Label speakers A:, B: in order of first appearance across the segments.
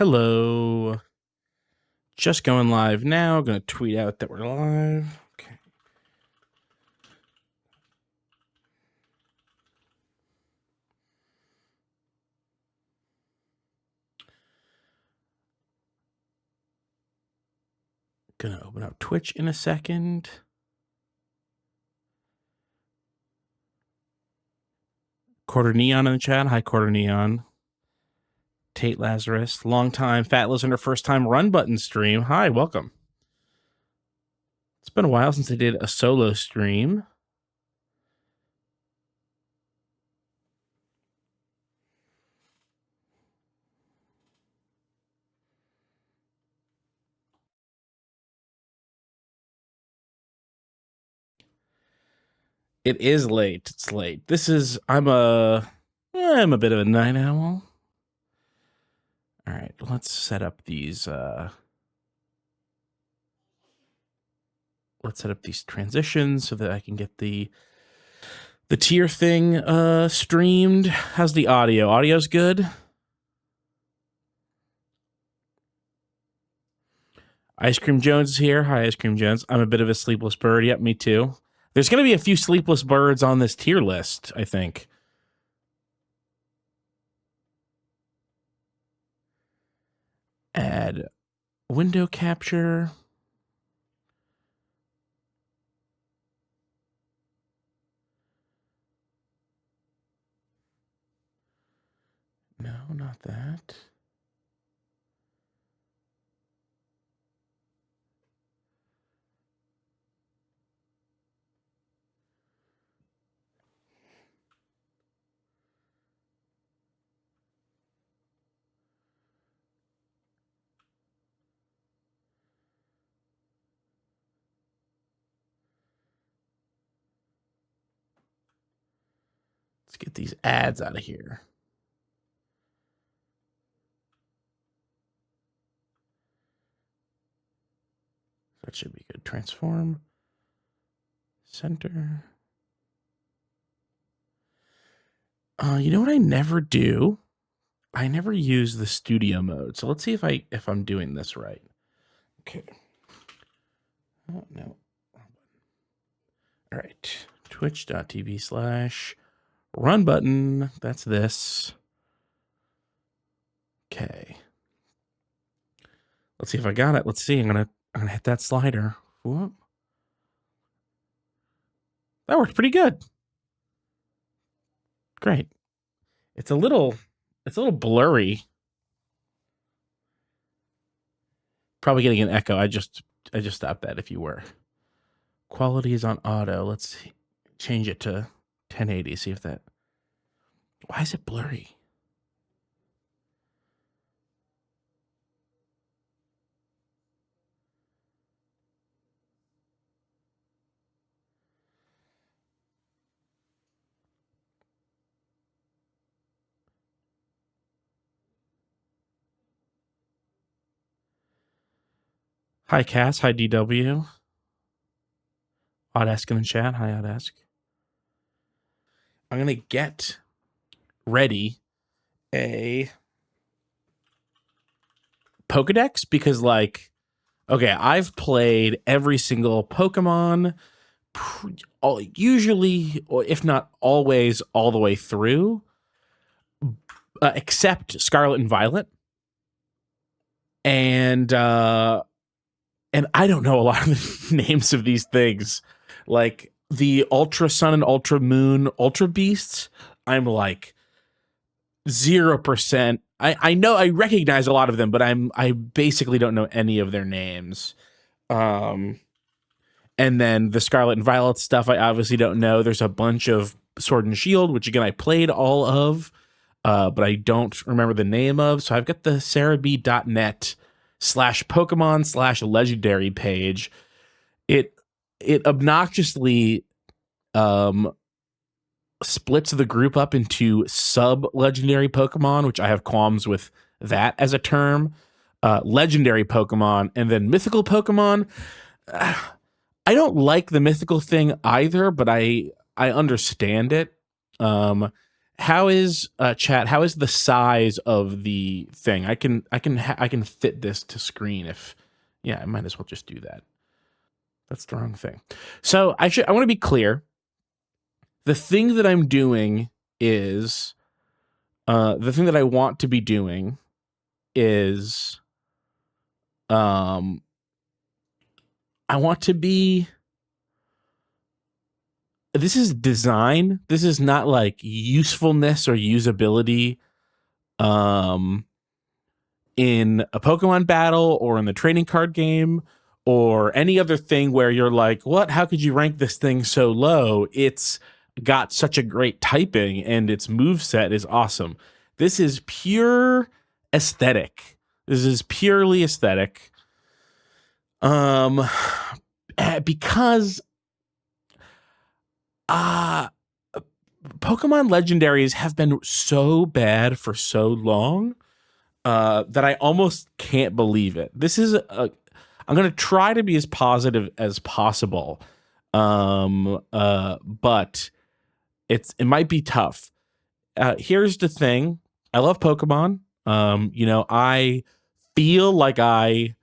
A: Hello. Just going live now. Going to tweet out that we're live. Okay. Going to open up Twitch in a second. Quarter Neon in the chat. Hi, Quarter Neon. Tate Lazarus. Long time. Fat listener. First time Run Button stream. Hi, welcome. It's been a while since I did a solo stream. It is late. It's late. I'm a bit of a night owl. All right, let's set up these transitions so that I can get the tier thing streamed. How's the audio? Audio's good? Ice Cream Jones is here. Hi, Ice Cream Jones. I'm a bit of a sleepless bird. Yep, me too. There's going to be a few sleepless birds on this tier list, I think. Add window capture. No, not that. Let's get these ads out of here. That should be good. Transform. Center. You know what I never do? I never use the studio mode. So let's see if I'm doing this right. Okay. Oh, no. All right. Twitch.tv/run button. That's this. Okay. Let's see if I got it. Let's see. I'm gonna hit that slider. Whoop. That worked pretty good. Great. It's a little blurry. Probably getting an echo. I just stopped that if you were. Quality is on auto. Let's change it to 1080. See if that. Why is it blurry? Hi, Cass. Hi, DW. Oddask in the chat. Hi, Oddask. I'm going to get ready a Pokedex because, like, okay, I've played every single Pokemon, usually, or if not always, all the way through, except Scarlet and Violet. And I don't know a lot of the names of these things. Like the Ultra Sun and Ultra Moon Ultra Beasts, I'm like 0%. I know, I recognize a lot of them, but I basically don't know any of their names. And then the Scarlet and Violet stuff, I obviously don't know. There's a bunch of Sword and Shield, which again I played all of, but I don't remember the name of. So I've got the Cerebi.net/Pokemon/legendary page. It obnoxiously splits the group up into sub-legendary Pokemon, which I have qualms with that as a term, legendary Pokemon, and then mythical Pokemon. I don't like the mythical thing either, but I understand it. how is chat? How is the size of the thing? I can fit this to screen if. Yeah, I might as well just do that. That's the wrong thing. So I want to be clear. The thing that I'm doing is the thing that I want to be doing is I want to be. This is design. This is not like usefulness or usability in a Pokemon battle or in the trading card game or any other thing where you're like, what? How could you rank this thing so low? It's got such a great typing and its moveset is awesome. This is pure aesthetic. This is purely aesthetic. Because Pokemon legendaries have been so bad for so long that I almost can't believe it. This is I'm going to try to be as positive as possible. But it might be tough. Here's the thing. I love Pokemon. I feel like I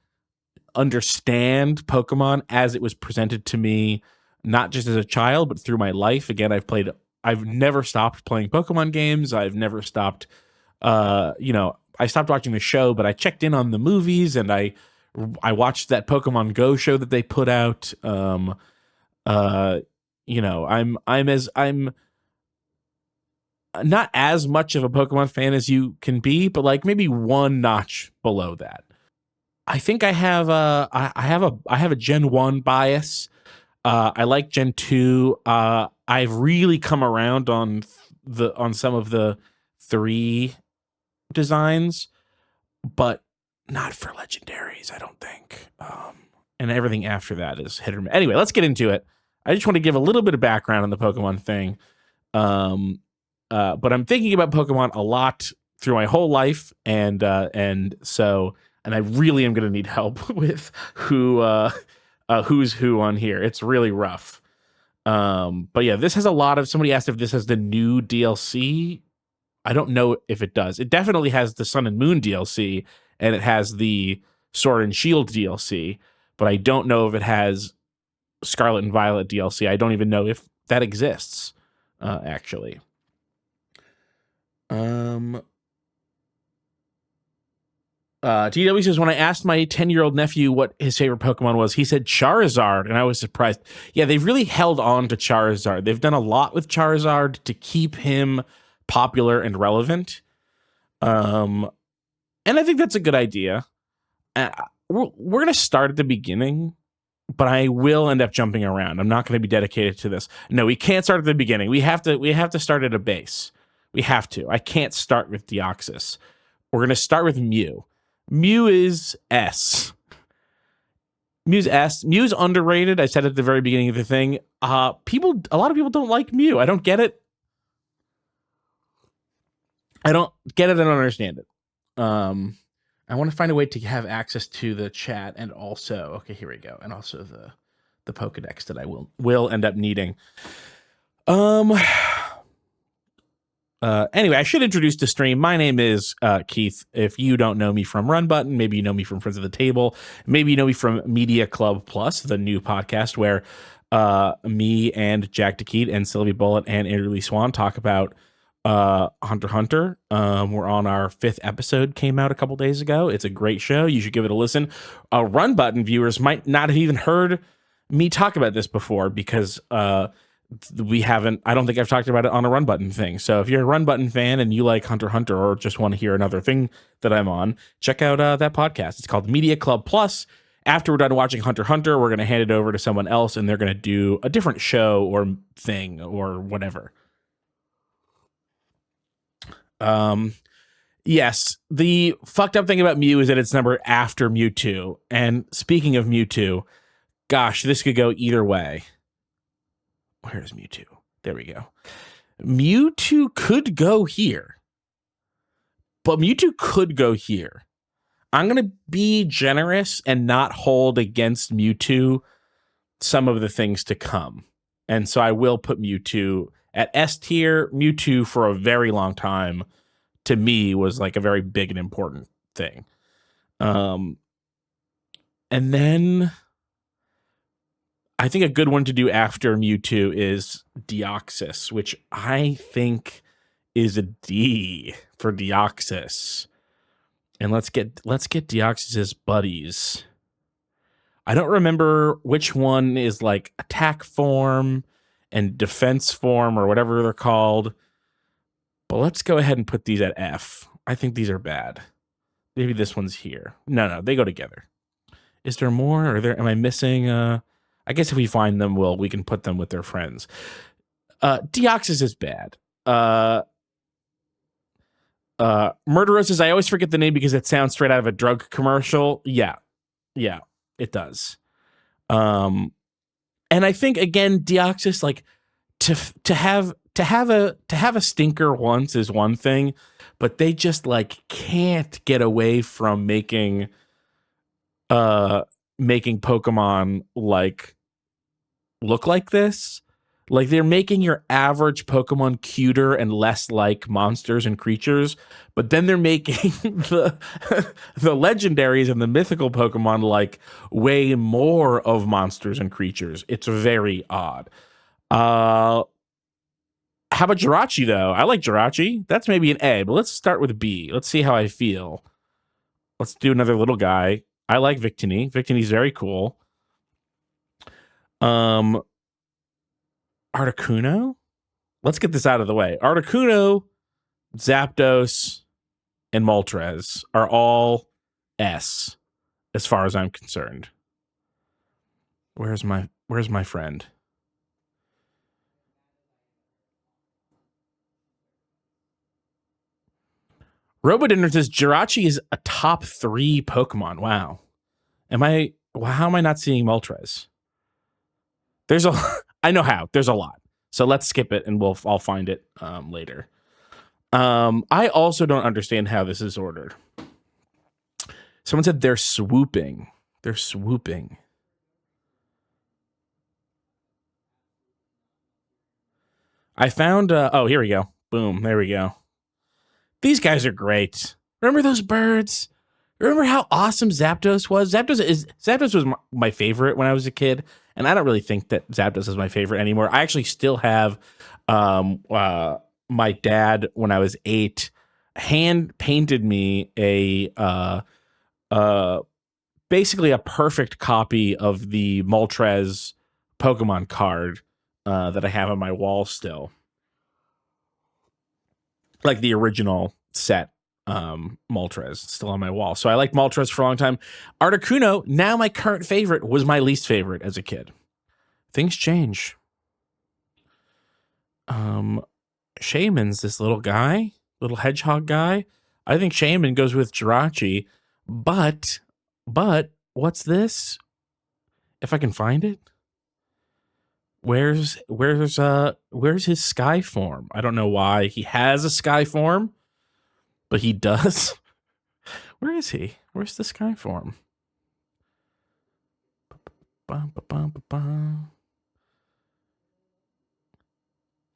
A: understand Pokemon as it was presented to me, not just as a child, but through my life. Again, I've never stopped playing Pokemon games. I've never stopped, I stopped watching the show, but I checked in on the movies and I watched that Pokemon Go show that they put out. I'm not as much of a Pokemon fan as you can be, but like maybe one notch below that. I think I have a Gen 1 bias. I like Gen 2. I've really come around on some of the 3 designs, but not for legendaries, I don't think. And everything after that is hit or miss. Anyway, let's get into it. I just want to give a little bit of background on the Pokemon thing. But I'm thinking about Pokemon a lot through my whole life, and I really am going to need help with who's who on here. It's really rough. But yeah, this has a lot of. Somebody asked if this has the new DLC. I don't know if it does. It definitely has the Sun and Moon DLC, and it has the Sword and Shield DLC. But I don't know if it has Scarlet and Violet DLC. I don't even know if that exists. Actually. TW says, when I asked my 10-year-old nephew what his favorite Pokemon was, he said Charizard, and I was surprised. Yeah, they've really held on to Charizard. They've done a lot with Charizard to keep him popular and relevant. And I think that's a good idea. We're going to start at the beginning, but I will end up jumping around. I'm not going to be dedicated to this. No, we can't start at the beginning. We have to start at a base. We have to. I can't start with Deoxys. We're going to start with Mew. Mew is S. Mew's S. Mew's underrated. I said at the very beginning of the thing. A lot of people don't like Mew. I don't get it. I don't understand it. I want to find a way to have access to the chat and also, okay, here we go. And also the Pokedex that I will end up needing. Anyway, I should introduce the stream. My name is Keith. If you don't know me from Run Button, maybe you know me from Friends of the Table. Maybe you know me from Media Club Plus, the new podcast where me and Jack DeKeat and Sylvie Bullitt and Andrew Lee Swan talk about Hunter x Hunter. We're on our 5th episode, came out a couple days ago. It's a great show. You should give it a listen. Run Button viewers might not have even heard me talk about this before because I don't think I've talked about it on a Run Button thing. So if you're a Run Button fan and you like Hunter x Hunter or just want to hear another thing that I'm on, check out that podcast. It's called Media Club Plus. After we're done watching Hunter x Hunter, we're going to hand it over to someone else and they're going to do a different show or thing or whatever. Yes, the fucked up thing about Mew is that it's numbered after Mewtwo. And speaking of Mewtwo, gosh, this could go either way. Where's Mewtwo? There we go. Mewtwo could go here. But Mewtwo could go here. I'm going to be generous and not hold against Mewtwo some of the things to come. And so I will put Mewtwo At S tier, Mewtwo for a very long time, to me, was like a very big and important thing. And then I think a good one to do after Mewtwo is Deoxys, which I think is a D for Deoxys. And let's get Deoxys's buddies. I don't remember which one is like attack form and defense form or whatever they're called. But let's go ahead and put these at F. I think these are bad. Maybe this one's here. No, they go together. Is there more? Am I missing? I guess if we find them, we can put them with their friends. Deoxys is bad. Murderous, I always forget the name because it sounds straight out of a drug commercial. Yeah, it does. And I think again, Deoxys, like to have a stinker once is one thing, but they just like can't get away from making Pokemon like look like this. Like they're making your average Pokemon cuter and less like monsters and creatures, but then they're making the legendaries and the mythical Pokemon like way more of monsters and creatures. It's very odd. How about Jirachi though? I like Jirachi. That's maybe an A, but let's start with B. Let's see how I feel. Let's do another little guy. I like Victini. Victini's very cool. Articuno? Let's get this out of the way. Articuno, Zapdos, and Moltres are all S as far as I'm concerned. Where's my friend? Robodinner says Jirachi is a top 3 Pokemon. Wow. How am I not seeing Moltres? I know how. There's a lot. So let's skip it and I'll find it later. I also don't understand how this is ordered. Someone said they're swooping. They're swooping. I found here we go. Boom, there we go. These guys are great. Remember those birds? Remember how awesome Zapdos was? Zapdos was my favorite when I was a kid, and I don't really think that Zapdos is my favorite anymore. I actually still have my dad, when I was 8, hand painted me basically a perfect copy of the Moltres Pokemon card that I have on my wall still. Like the original set. Moltres still on my wall. So I liked Moltres for a long time. Articuno, now my current favorite, was my least favorite as a kid. Things change. Shaman's this little guy, little hedgehog guy. I think Shaman goes with Jirachi, but what's this? If I can find it. Where's his sky form? I don't know why he has a sky form. But he does. Where is he? Where's the sky form?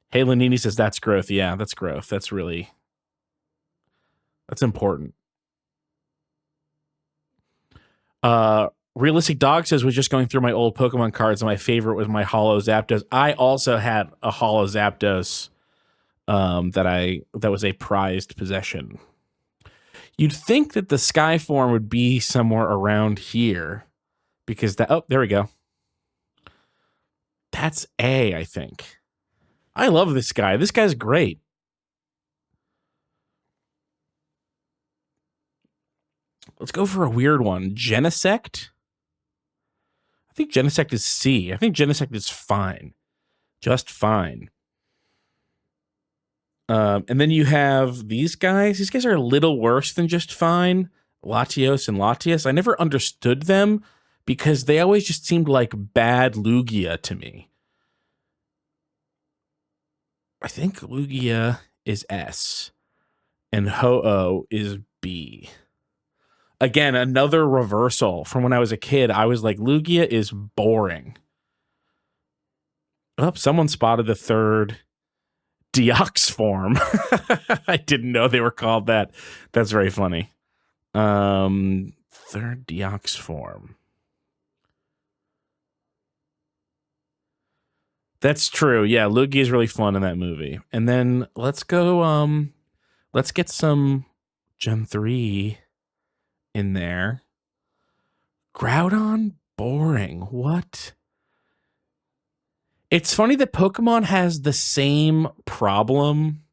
A: Hey, Lanini says that's growth. Yeah, that's growth. That's important. Realistic Dog says, was just going through my old Pokemon cards, and my favorite was my Holo Zapdos. I also had a Holo Zapdos that was a prized possession. You'd think that the sky form would be somewhere around here because there we go. That's A, I think. I love this guy. This guy's great. Let's go for a weird one. Genesect? I think Genesect is C. I think Genesect is fine. Just fine. And then you have these guys. These guys are a little worse than just fine. Latios and Latias. I never understood them because they always just seemed like bad Lugia to me. I think Lugia is S and Ho-Oh is B. Again, another reversal from when I was a kid. I was like, Lugia is boring. Oh, someone spotted the third Deox form. I didn't know they were called that. That's very funny. Third Deox form. That's true. Yeah, Lugia is really fun in that movie. And then let's go. Let's get some Gen 3 in there. Groudon, boring. What? It's funny that Pokemon has the same problem.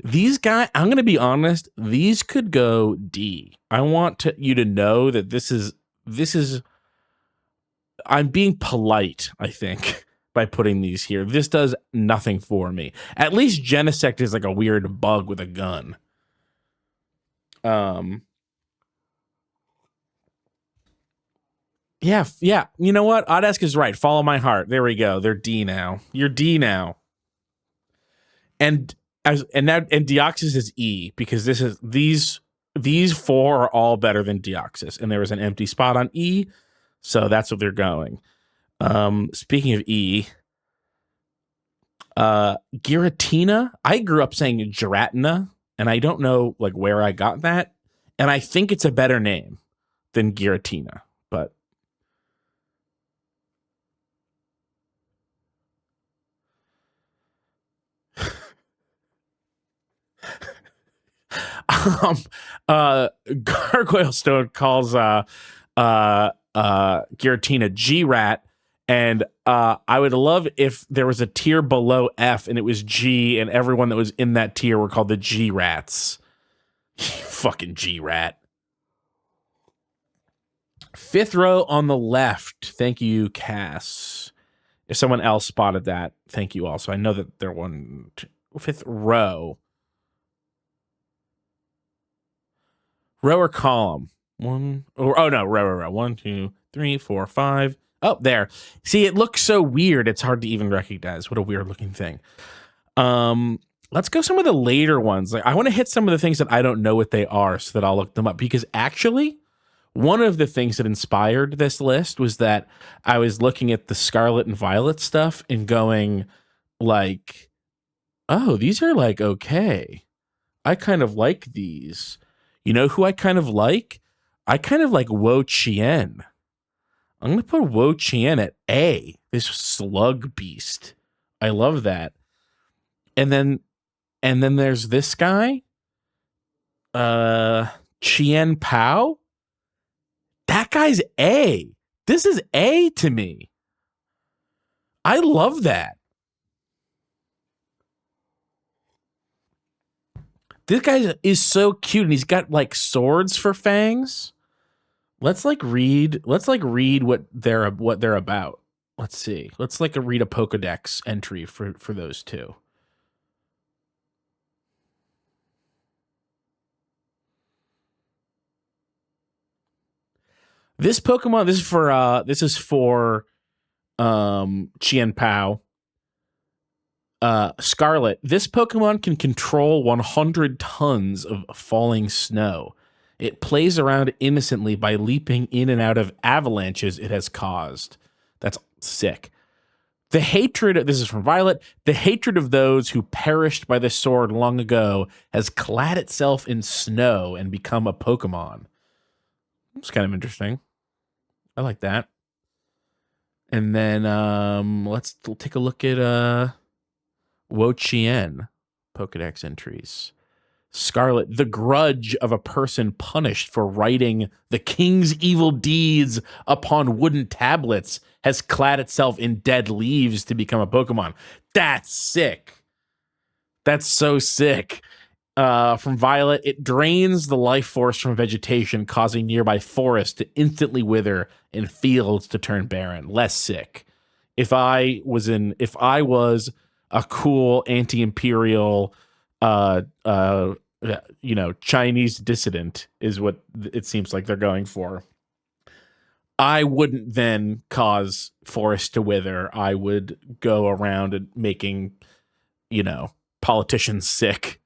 A: These guys, I'm going to be honest, these could go D. I want you to know that this is, I'm being polite, I think, by putting these here. This does nothing for me. At least Genesect is like a weird bug with a gun. Yeah. You know what? Odesk is right. Follow my heart. There we go. They're D now. You're D now. And Deoxys is E, because these four are all better than Deoxys, and there was an empty spot on E, so that's what they're going. Speaking of E, Giratina. I grew up saying Giratina, and I don't know like where I got that, and I think it's a better name than Giratina, but. Gargoyle Stone calls Giratina G-Rat, and I would love if there was a tier below F and it was G, and everyone that was in that tier were called the G-Rats. Fucking G-Rat. Fifth row on the left. Thank you, Cass. If someone else spotted that, thank you also. I know that they're fifth row. Row or column? Row. 1, 2, 3, 4, 5. Oh, there. See, it looks so weird. It's hard to even recognize. What a weird looking thing. Let's go some of the later ones. Like, I want to hit some of the things that I don't know what they are, so that I'll look them up. Because actually, one of the things that inspired this list was that I was looking at the Scarlet and Violet stuff and going like, oh, these are like okay. I kind of like these. You know who I kind of like? I kind of like Wo Chien. I'm going to put Wo Chien at A. This slug beast. I love that. And then there's this guy. Chien Pao. That guy's A. This is A to me. I love that. This guy is so cute, and he's got like swords for fangs. Let's read what they're about. Let's see. Let's read a Pokedex entry for those two. This Pokemon, this is for Chien Pao. Scarlet. This Pokemon can control 100 tons of falling snow. It plays around innocently by leaping in and out of avalanches it has caused. That's sick. This is from Violet, the hatred of those who perished by the sword long ago has clad itself in snow and become a Pokemon. It's kind of interesting. I like that. And then we'll take a look at Wo Chien Pokedex entries. Scarlet, the grudge of a person punished for writing the king's evil deeds upon wooden tablets has clad itself in dead leaves to become a Pokemon. That's sick. That's so sick. From Violet, it drains the life force from vegetation, causing nearby forests to instantly wither and fields to turn barren. Less sick. If I was a cool anti-imperial Chinese dissident is what it seems like they're going for. I wouldn't then cause forests to wither. I would go around and making, politicians sick.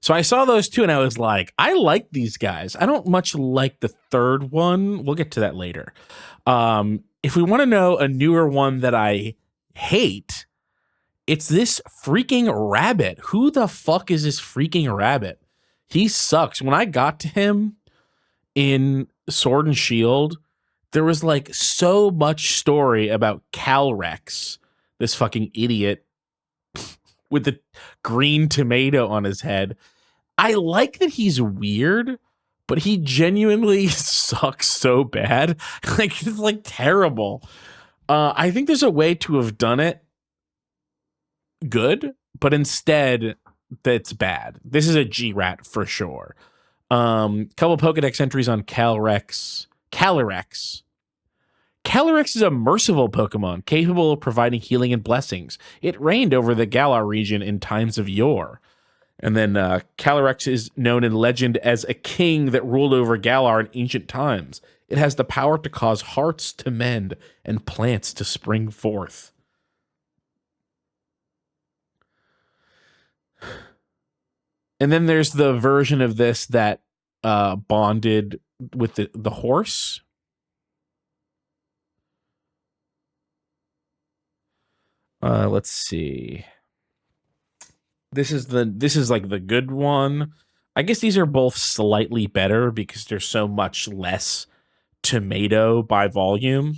A: So I saw those two and I was like, I like these guys. I don't much like the third one. We'll get to that later. If we want to know a newer one that I hate, it's this freaking rabbit. Who the fuck is this freaking rabbit? He sucks. When I got to him in Sword and Shield, there was like so much story about Calrex, this fucking idiot with the green tomato on his head. I like that he's weird, but he genuinely sucks so bad. Like, it's like terrible. I think there's a way to have done it good, but instead that's bad. This is a G-Rat for sure. Couple Pokedex entries on Calyrex. Calyrex is a merciful Pokemon capable of providing healing and blessings. It reigned over the Galar region in times of yore. And then Calyrex is known in legend as a king that ruled over Galar in ancient times. It has the power to cause hearts to mend and plants to spring forth. And then there's the version of this that bonded with the horse. Let's see. This is like the good one. I guess these are both slightly better because there's so much less tomato by volume.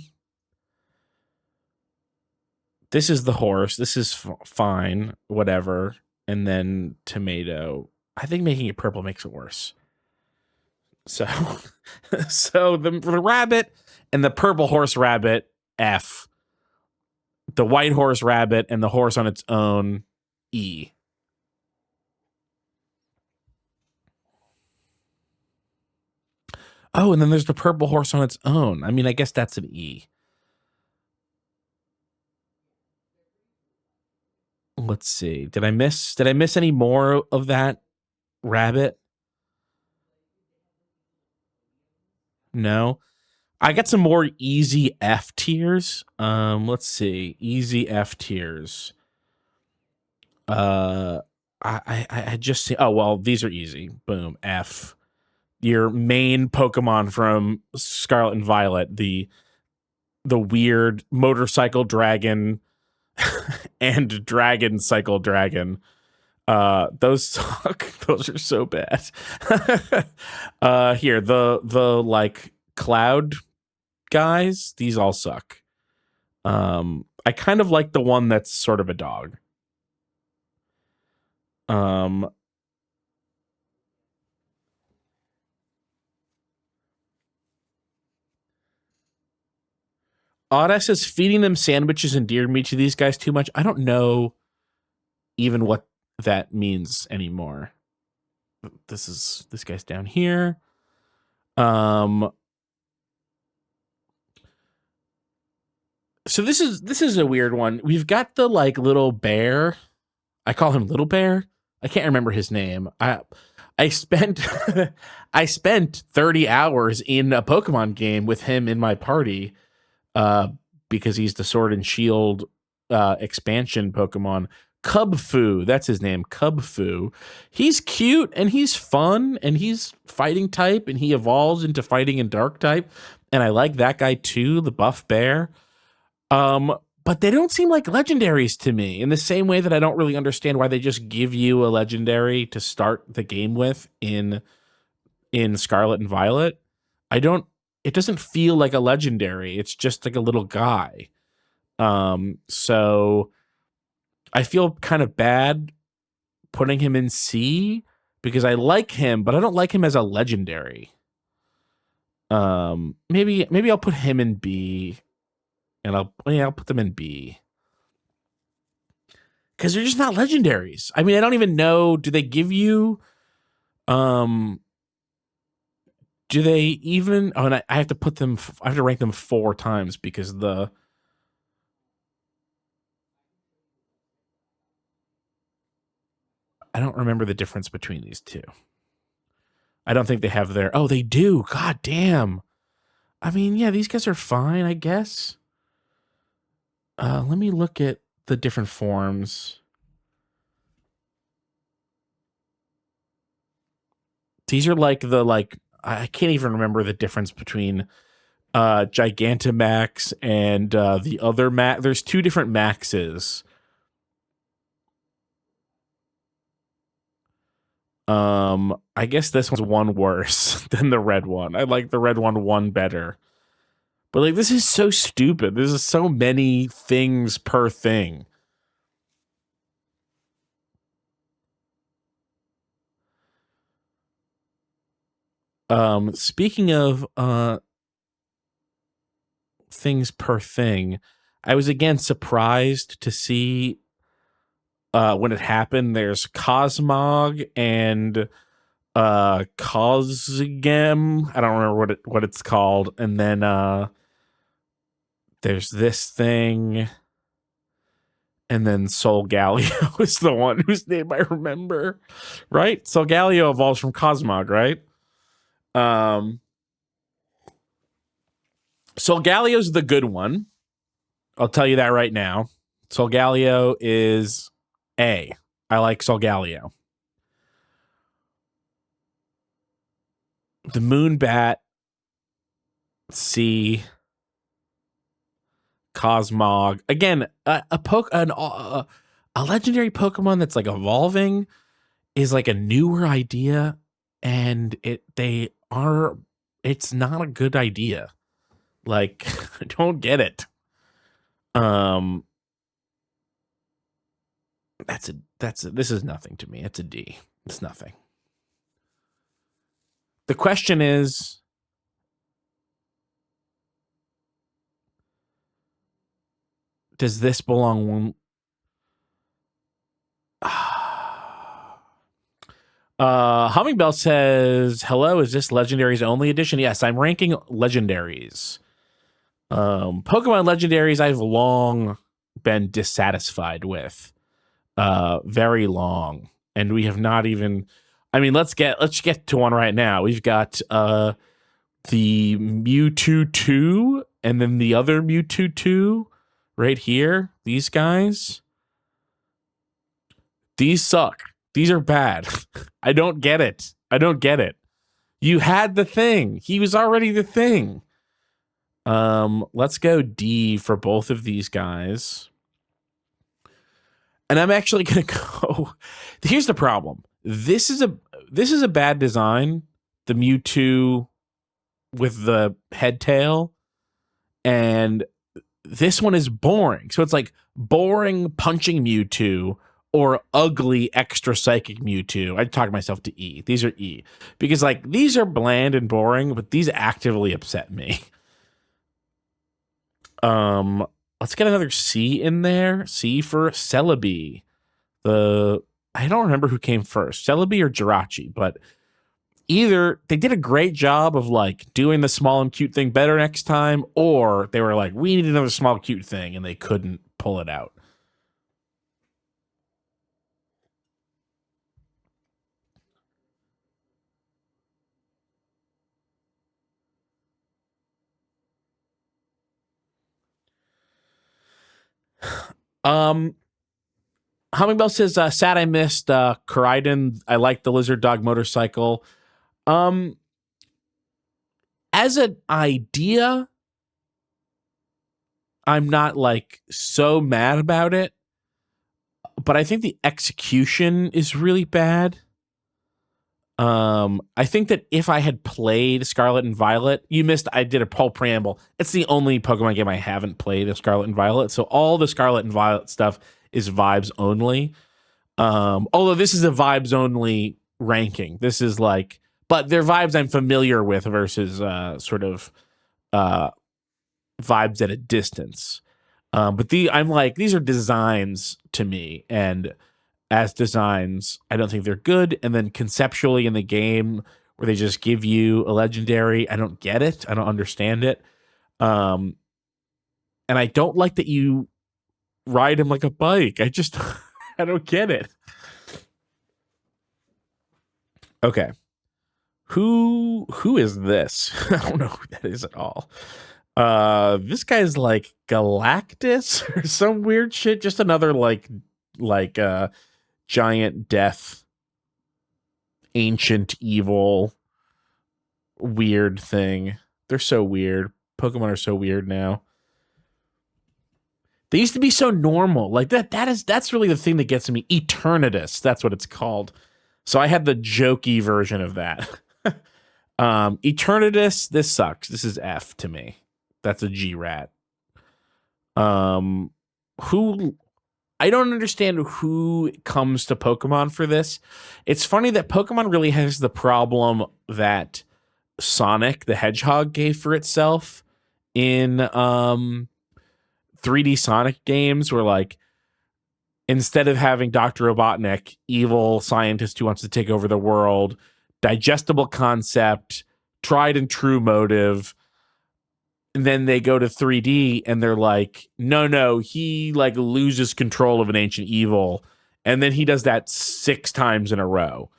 A: This is the horse. This is fine, whatever. And then tomato. I think making it purple makes it worse. So, so the rabbit and the purple horse rabbit, F. The white horse rabbit and the horse on its own, E. Oh, and then there's the purple horse on its own. I mean, I guess that's an E. Let's see. Did I miss any more of that rabbit? No. I got some more easy F tiers. Let's see. Easy F tiers. I just see. Oh, well, these are easy. Boom. F. Your main Pokemon from Scarlet and Violet, the weird motorcycle dragon and dragon cycle dragon. Those suck. Those are so bad. Here, the like cloud guys, these all suck. I kind of like the one that's sort of a dog. Oda says feeding them sandwiches endeared me to these guys too much. I don't know even what that means anymore. This guy's down here. So this is a weird one. We've got the like little bear. I call him Little Bear. I can't remember his name. I spent I spent 30 hours in a Pokemon game with him in my party. Because he's the Sword and Shield expansion Pokemon. Cubfu, that's his name, Cubfu. He's cute and he's fun and he's fighting type and he evolves into fighting and dark type. And I like that guy too, the buff bear. But they don't seem like legendaries to me in the same way that I don't really understand why they just give you a legendary to start the game with in Scarlet and Violet. It doesn't feel like a legendary. It's just like a little guy. So I feel kind of bad putting him in C because I like him, but I don't like him as a legendary. Maybe I'll put him in B, and I'll put them in B because they're just not legendaries. I mean, I don't even know. Do they give you? Do they even? Oh, and I have to put them. I have to rank them 4 times because I don't remember the difference between these two. I don't think they have their. Oh, they do. God damn. I mean, yeah, these guys are fine, I guess. Let me look at the different forms. These are like I can't even remember the difference between Gigantamax and the other max. There's two different maxes. I guess this one's one worse than the red one. I like the red one better. But like, this is so stupid. There's so many things per thing. Speaking of things per thing, I was again surprised to see when it happened. There's Cosmog and Cosgem. I don't remember what it's called. And then there's this thing. And then Solgaleo is the one whose name I remember. Right? Solgaleo evolves from Cosmog, right? Solgaleo's the good one. I'll tell you that right now. Solgaleo is A. I like Solgaleo. The Moonbat, C. Cosmog. Again, a legendary Pokemon that's like evolving is like a newer idea, and it's not a good idea. Like, I don't get it. This is nothing to me. It's a D. It's nothing. The question is, does this belong? Hummingbell says, hello, is this legendaries only edition? Yes, I'm ranking legendaries. Pokemon legendaries I've long been dissatisfied with. Very long. And we have not even, I mean, let's get to one right now. We've got the Mewtwo 2 and then the other Mewtwo 2 right here. These guys. These suck. These are bad. I don't get it. You had the thing. He was already the thing. Let's go D for both of these guys. And I'm actually going to go. Here's the problem. This is a bad design. The Mewtwo with the head tail, and this one is boring. So it's like boring punching Mewtwo or ugly extra psychic Mewtwo. I talk myself to E. These are E because like these are bland and boring, but these actively upset me. Let's get another C in there. C for Celebi. I don't remember who came first, Celebi or Jirachi, but either they did a great job of like doing the small and cute thing better next time, or they were like, we need another small cute thing, and they couldn't pull it out. Hummingbell says, sad I missed Koraidon. I like the lizard dog motorcycle. As an idea, I'm not like so mad about it, but I think the execution is really bad. I think that if I had played Scarlet and Violet, I did a whole preamble. It's the only Pokemon game I haven't played of Scarlet and Violet. So all the Scarlet and Violet stuff is vibes only. Although this is a vibes only ranking. This is like, but they're vibes I'm familiar with versus sort of vibes at a distance. But I'm like, these are designs to me, and as designs, I don't think they're good. And then conceptually in the game where they just give you a legendary, I don't get it. I don't understand it. And I don't like that you ride him like a bike. I just, I don't get it. Okay. Who is this? I don't know who that is at all. This guy's like Galactus or some weird shit. Just another like giant death ancient evil weird thing. They're so weird. Pokemon are so weird now. They used to be so normal. Like that's really the thing that gets me. Eternatus, that's what it's called. So I had the jokey version of that. Eternatus, this sucks. This is F to me. That's a G rat. Who I don't understand who comes to Pokemon for this. It's funny that Pokemon really has the problem that Sonic the Hedgehog gave for itself in 3D Sonic games, where like instead of having Dr. Robotnik, evil scientist who wants to take over the world, digestible concept, tried and true motive, and then they go to 3D and they're like, no, he like loses control of an ancient evil, and then he does that 6 times in a row.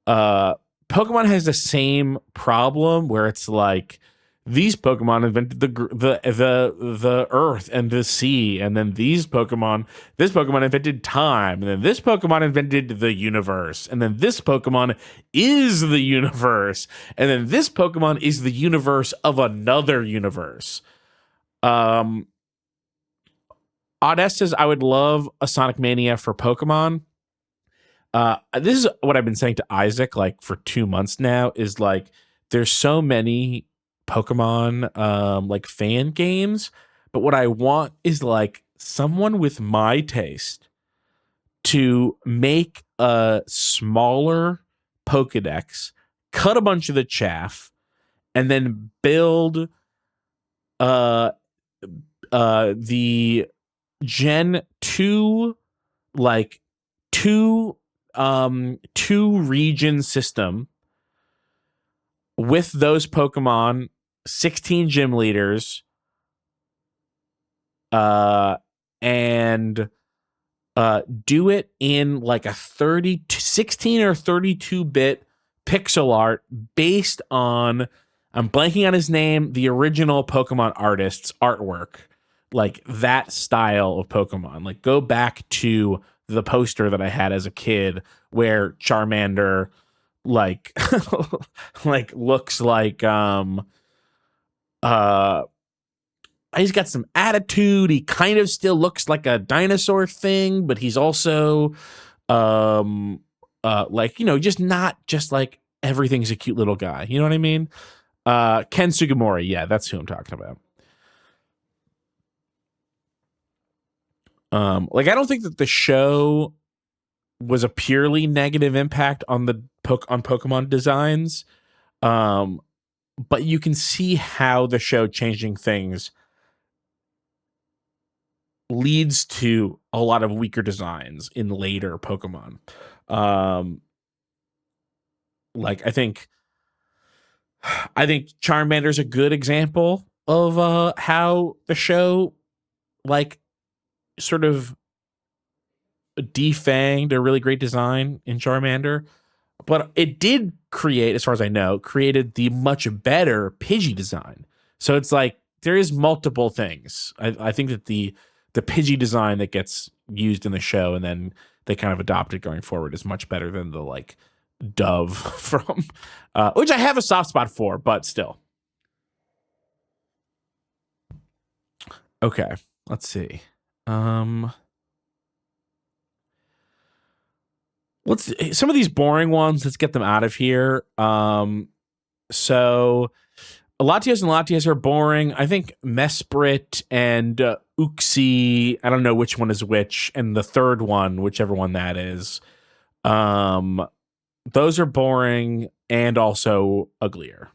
A: Pokemon has the same problem where it's like these Pokemon invented the earth and the sea, and then this Pokemon invented time, and then this Pokemon invented the universe, and then this Pokemon is the universe, and then this Pokemon is the universe of another universe. Oddest says, I would love a Sonic Mania for Pokemon. This is what I've been saying to Isaac like for 2 months now, is like there's so many Pokemon like fan games, but what I want is like someone with my taste to make a smaller Pokedex, cut a bunch of the chaff, and then build the Gen 2 like two region system with those Pokemon, 16 gym leaders, and do it in like a 16 or 32-bit pixel art based on, I'm blanking on his name, the original Pokemon artist's artwork, like that style of Pokemon. Like go back to the poster that I had as a kid where Charmander like like looks like he's got some attitude. He kind of still looks like a dinosaur thing, but he's also like, you know, just not just like everything's a cute little guy. You know what I mean? Ken Sugimori, yeah, that's who I'm talking about. Like I don't think that the show was a purely negative impact on the Pokemon designs. But you can see how the show changing things leads to a lot of weaker designs in later Pokemon. Like I think Charmander's a good example of how the show like sort of defanged a really great design in Charmander, but it did create, as far as I know, created the much better Pidgey design. So it's like there is multiple things. I think that the Pidgey design that gets used in the show and then they kind of adopted going forward is much better than the like Dove from which I have a soft spot for, but still. Okay, let's see. Let's some of these boring ones. Let's get them out of here. So Latios and Latias are boring. I think Mesprit and Uxie, I don't know which one is which, and the third one, whichever one that is, those are boring and also uglier.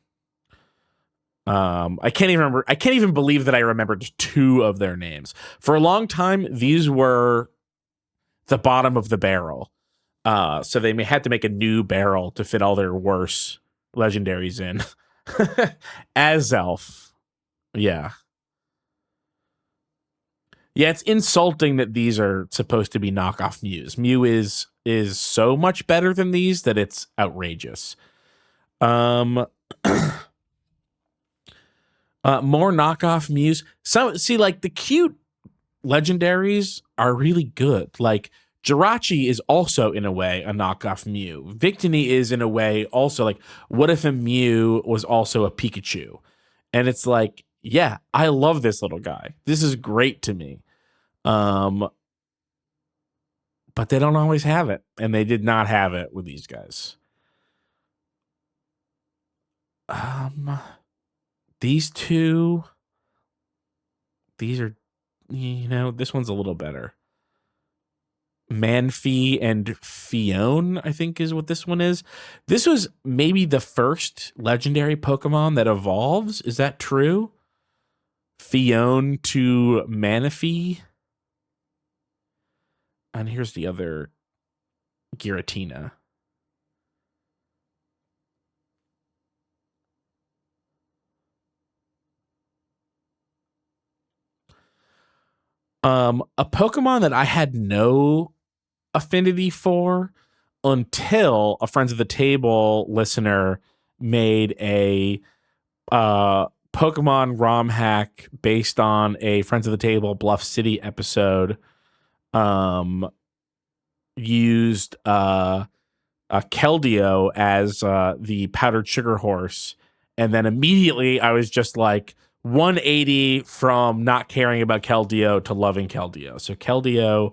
A: I can't even believe that I remembered 2 of their names. For a long time, these were the bottom of the barrel. So they had to make a new barrel to fit all their worse legendaries in. Azelf. Yeah. Yeah, it's insulting that these are supposed to be knockoff Mews. Mew is so much better than these that it's outrageous. More knockoff Mews. So see, like the cute legendaries are really good. Like Jirachi is also, in a way, a knockoff Mew. Victini is, in a way, also like, what if a Mew was also a Pikachu? And it's like, yeah, I love this little guy. This is great to me. But they don't always have it, and they did not have it with these guys. These two, these are, this one's a little better. Manphy and Fione, I think is what this one is. This was maybe the first legendary Pokemon that evolves. Is that true? Fione to Manaphy. And here's the other Giratina. A Pokemon that I had no affinity for until a Friends of the Table listener made a Pokemon ROM hack based on a Friends of the Table Bluff City episode. Used a Keldeo as the powdered sugar horse, and then immediately I was just like 180 from not caring about Keldeo to loving Keldeo. So Keldeo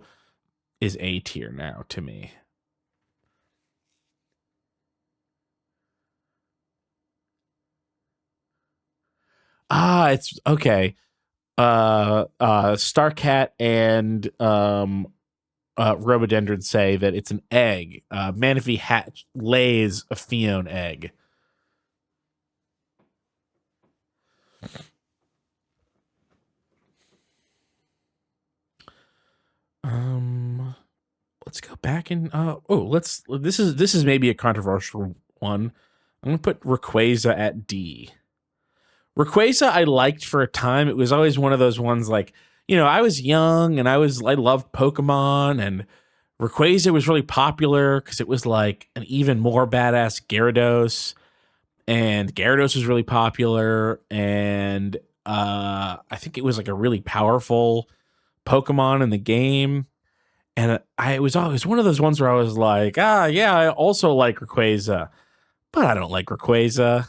A: is A tier now to me. It's okay. Starcat and Rhododendron say that it's an egg. Manaphy lays a Fione egg. Let's go back and this is maybe a controversial one. I'm gonna put Rayquaza at D. Rayquaza I liked for a time. It was always one of those ones like, I was young and I loved Pokemon, and Rayquaza was really popular because it was like an even more badass Gyarados, and Gyarados was really popular, and I think it was like a really powerful Pokemon in the game. And it was always one of those ones where I was like, yeah, I also like Rayquaza, but I don't like Rayquaza.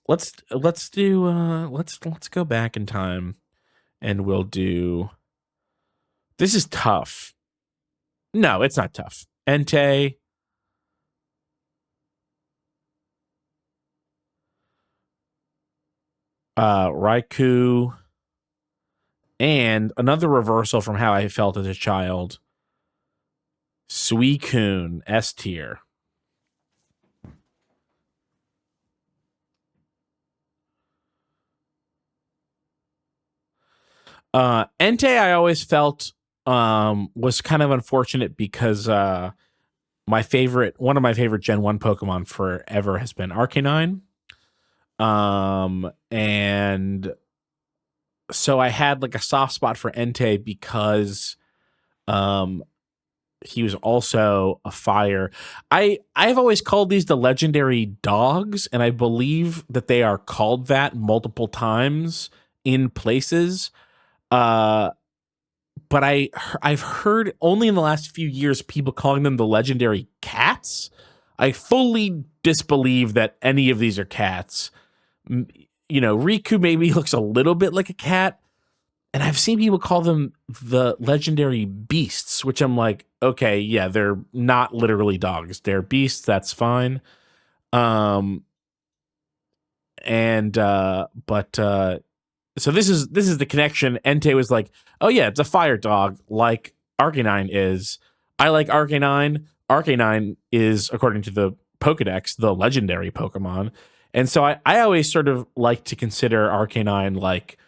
A: Let's go back in time, and we'll do. This is tough. No, it's not tough. Entei. Raikou, and another reversal from how I felt as a child. Suicune, S tier. Entei, I always felt was kind of unfortunate because one of my favorite Gen 1 Pokemon forever has been Arcanine. And so I had like a soft spot for Entei because he was also a fire. I've always called these the legendary dogs, and I believe that they are called that multiple times in places. But I've heard only in the last few years people calling them the legendary cats. I fully disbelieve that any of these are cats. Riku maybe looks a little bit like a cat, and I've seen people call them the legendary beasts, which I'm like, okay, yeah, they're not literally dogs. They're beasts. That's fine. So this is the connection. Entei was like, oh yeah, it's a fire dog like Arcanine is. I like Arcanine. Arcanine is, according to the Pokedex, the legendary Pokemon. And so I always sort of like to consider Arcanine like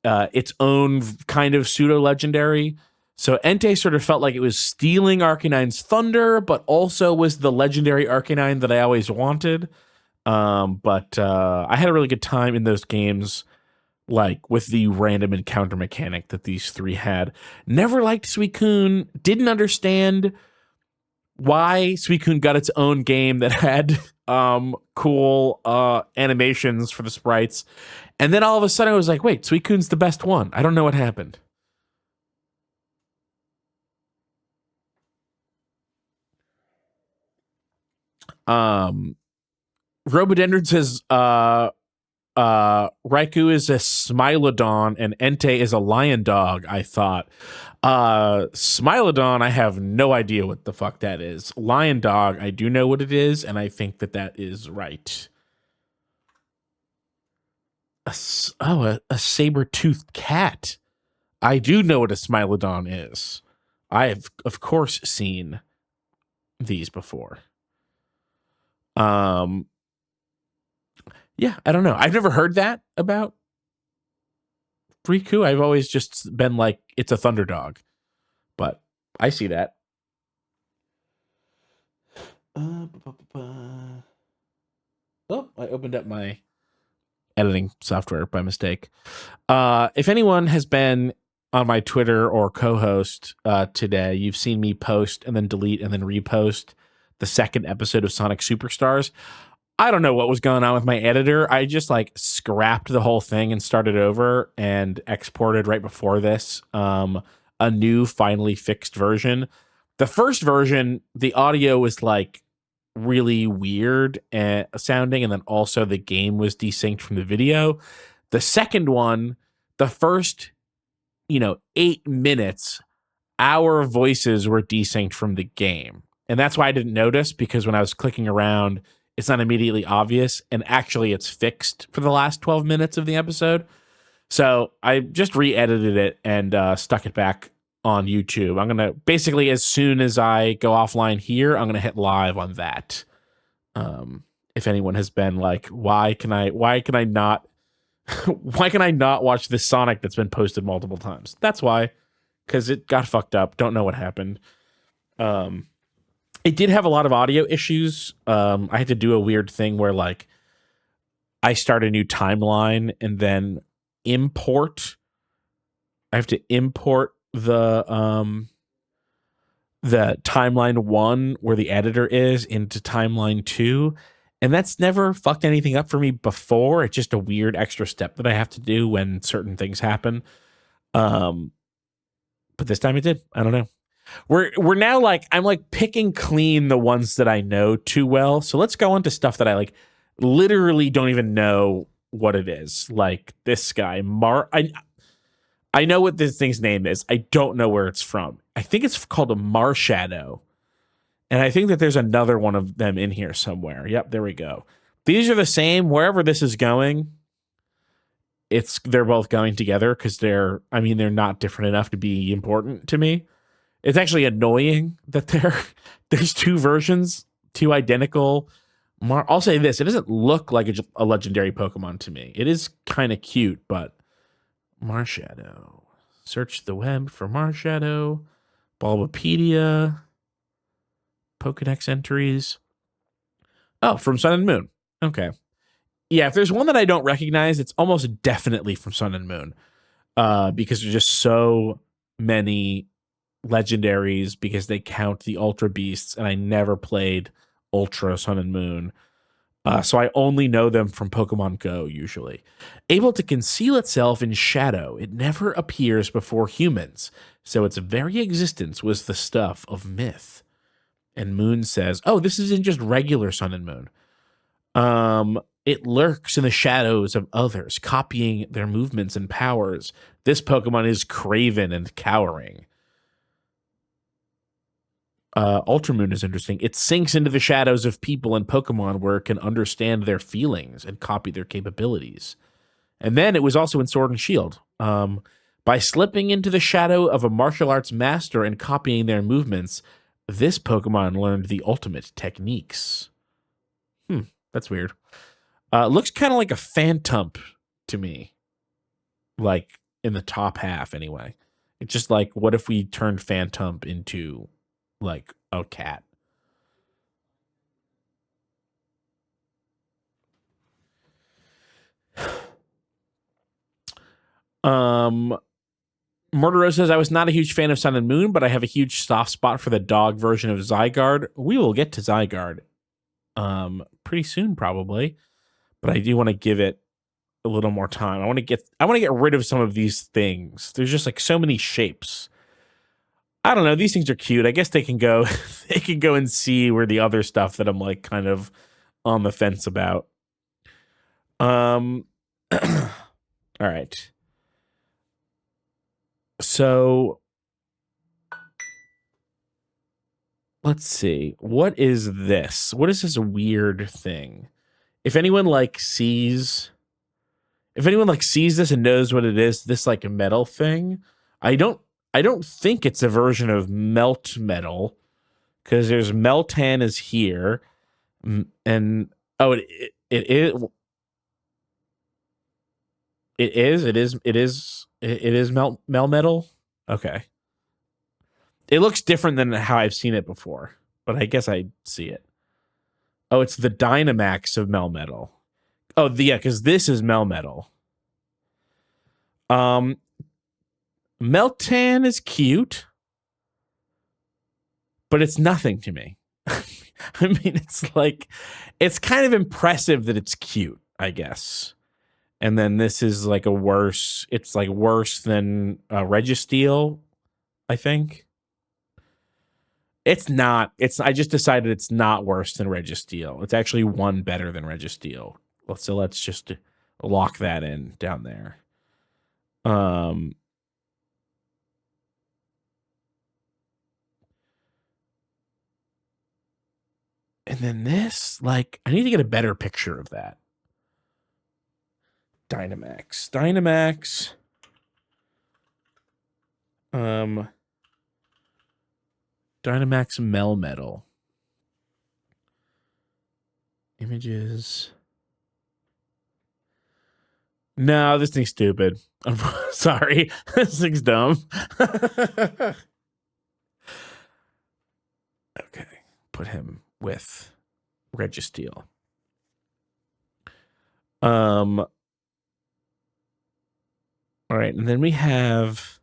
A: its own kind of pseudo-legendary. So Entei sort of felt like it was stealing Arcanine's thunder, but also was the legendary Arcanine that I always wanted. But I had a really good time in those games, like with the random encounter mechanic that these three had. Never liked Suicune. Didn't understand why Suicune got its own game that had cool animations for the sprites. And then all of a sudden I was like, wait, Suicune's the best one. I don't know what happened. Rhododendron says Raikou is a Smilodon and Entei is a lion dog, I thought. Smilodon, I have no idea what the fuck that is. Lion dog, I do know what it is, and I think that is right. A saber-toothed cat. I do know what a Smilodon is. I have, of course, seen these before. Yeah, I don't know. I've never heard that about Riku. I've always just been like, it's a thunder dog. But I see that. Oh, I opened up my editing software by mistake. If anyone has been on my Twitter or co-host today, you've seen me post and then delete and then repost the second episode of Sonic Superstars. I don't know what was going on with my editor. I just like scrapped the whole thing and started over and exported right before this a new finally fixed version. The first version, the audio was like really weird sounding, and then also the game was desynced from the video. The second one, the first 8 minutes, our voices were desynced from the game. And that's why I didn't notice, because when I was clicking around, it's not immediately obvious, and actually it's fixed for the last 12 minutes of the episode. So I just re-edited it and stuck it back on YouTube. I'm going to basically, as soon as I go offline here, I'm going to hit live on that. If anyone has been like, why can I not watch this Sonic that's been posted multiple times? That's why, because it got fucked up. Don't know what happened. It did have a lot of audio issues. I had to do a weird thing where like I start a new timeline and then I have to import the timeline 1 where the editor is into timeline 2. And that's never fucked anything up for me before. It's just a weird extra step that I have to do when certain things happen. But this time it did. I don't know. We're now like, I'm like picking clean the ones that I know too well. So let's go into stuff that I like literally don't even know what it is. Like this guy, I know what this thing's name is. I don't know where it's from. I think it's called a Marshadow. And I think that there's another one of them in here somewhere. Yep, there we go. These are the same wherever this is going. They're both going together because they're not different enough to be important to me. It's actually annoying that there's two versions, two identical. I'll say this: it doesn't look like a legendary Pokemon to me. It is kind of cute, but Marshadow. Search the web for Marshadow. Bulbapedia. Pokedex entries. Oh, from Sun and Moon. Okay. Yeah, if there's one that I don't recognize, it's almost definitely from Sun and Moon. Because there's just so many legendaries, because they count the Ultra Beasts, and I never played Ultra Sun and Moon. So I only know them from Pokemon Go, usually. Able to conceal itself in shadow, it never appears before humans, so its very existence was the stuff of myth. And Moon says, oh, this isn't just regular Sun and Moon. It lurks in the shadows of others, copying their movements and powers. This Pokemon is craven and cowering. Ultramoon is interesting. It sinks into the shadows of people and Pokemon where it can understand their feelings and copy their capabilities. And then it was also in Sword and Shield. By slipping into the shadow of a martial arts master and copying their movements, this Pokemon learned the ultimate techniques. That's weird. Looks kind of like a Phantump to me. Like, in the top half, anyway. It's just like, what if we turned Phantump into, like, a cat? Murderer says, I was not a huge fan of Sun and Moon, but I have a huge soft spot for the dog version of Zygarde. We will get to Zygarde pretty soon probably, but I do want to give it a little more time. I want to get rid of some of these things. There's just like so many shapes. I don't know. These things are cute. I guess they can go they can go and see where the other stuff that I'm like kind of on the fence about. All right. So let's see. What is this? What is this weird thing? If anyone like sees this and knows what it is, this like metal thing, I don't think it's a version of melt metal, because there's Meltan is here, and oh, it is melt metal. Okay, it looks different than how I've seen it before, but I guess I see it. Oh, it's the Dynamax of Melmetal. Oh, yeah, because this is Melmetal. Meltan is cute, but it's nothing to me. I mean, it's kind of impressive that it's cute, I guess. And then this is like it's like worse than Registeel, I think. It's not. I just decided it's not worse than Registeel. It's actually one better than Registeel. So let's just lock that in down there. And then this, like, I need to get a better picture of that. Dynamax. Dynamax Melmetal. Images. No, this thing's stupid. I'm sorry. This thing's dumb. Okay. Put him with Registeel. All right, and then we have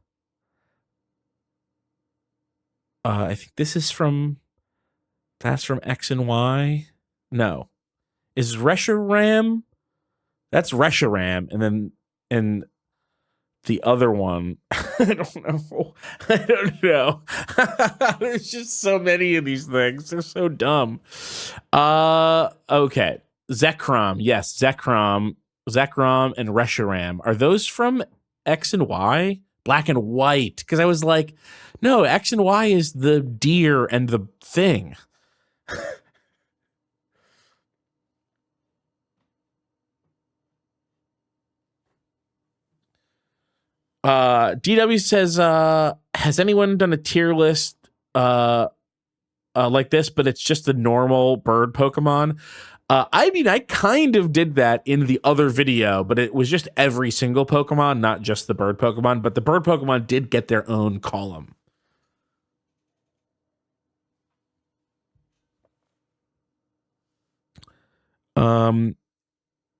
A: I think this is that's from X and Y. No. Is Reshiram? That's Reshiram, and the other one, I don't know. There's just so many of these things. They're so dumb. Okay. Zekrom. Yes, Zekrom and Reshiram. Are those from X and Y? Black and white. Because I was like, no, X and Y is the deer and the thing. DW says, has anyone done a tier list like this, but it's just the normal bird Pokemon? I mean, I kind of did that in the other video, but it was just every single Pokemon, not just the bird Pokemon. But the bird Pokemon did get their own column.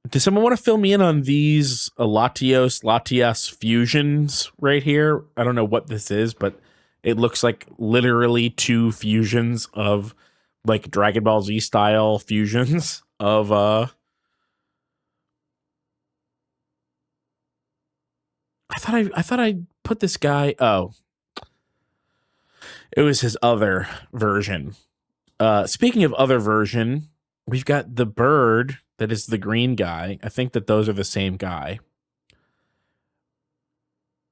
A: Does someone want to fill me in on these Latias fusions right here? I don't know what this is, but it looks like literally two fusions of like Dragon Ball Z style fusions of I thought I put this guy. Oh, it was his other version. Speaking of other version, we've got the bird that is the green guy. I think that those are the same guy.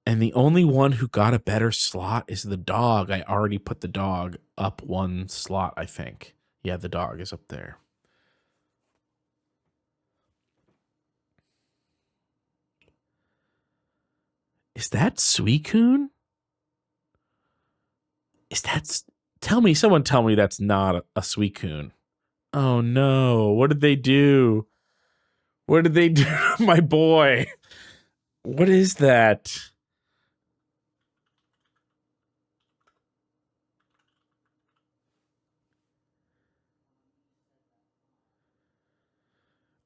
A: And the only one who got a better slot is the dog. I already put the dog up one slot, I think. Yeah, the dog is up there. Is that Suicune? Someone tell me that's not a Suicune. Oh no, what did they do? What did they do to my boy? What is that?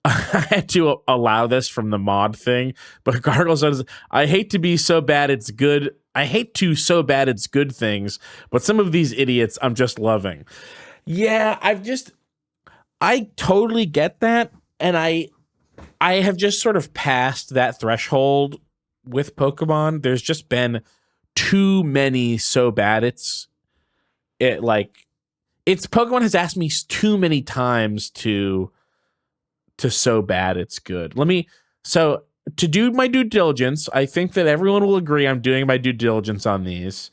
A: I had to allow this from the mod thing, but Gargle says, I hate to be so bad it's good. I hate to so bad it's good things, but some of these idiots I'm just loving. Yeah, I totally get that, and I have just sort of passed that threshold with Pokemon. There's just been too many so bad it's Pokemon has asked me too many times to so bad it's good. So to do my due diligence, I think that everyone will agree I'm doing my due diligence on these.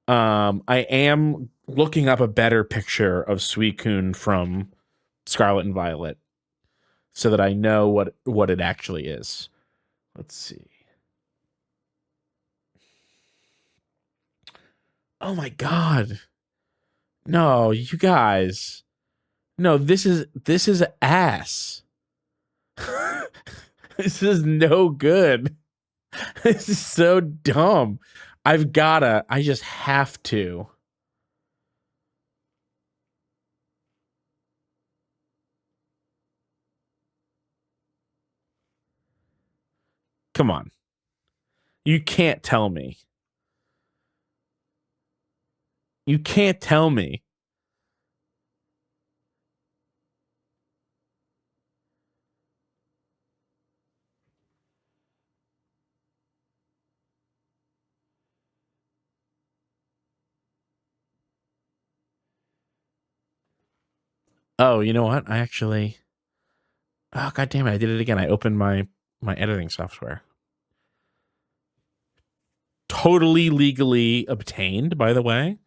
A: I am looking up a better picture of Suicune from Scarlet and Violet so that I know what it actually is. Let's see. Oh my god. No, you guys. No, this is ass. This is no good. This is so dumb. I just have to. Come on. You can't tell me. You can't tell me. Oh, you know what? Oh god damn it, I did it again. I opened my editing software. Totally legally obtained, by the way.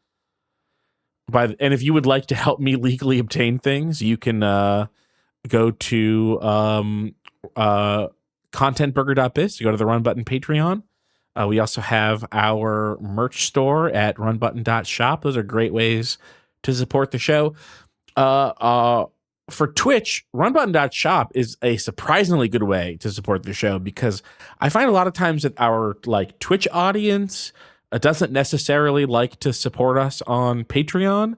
A: And if you would like to help me legally obtain things, you can go to contentburger.biz to go to the Run Button Patreon. We also have our merch store at runbutton.shop. Those are great ways to support the show. For Twitch, runbutton.shop is a surprisingly good way to support the show because I find a lot of times that our Twitch audience doesn't necessarily like to support us on Patreon.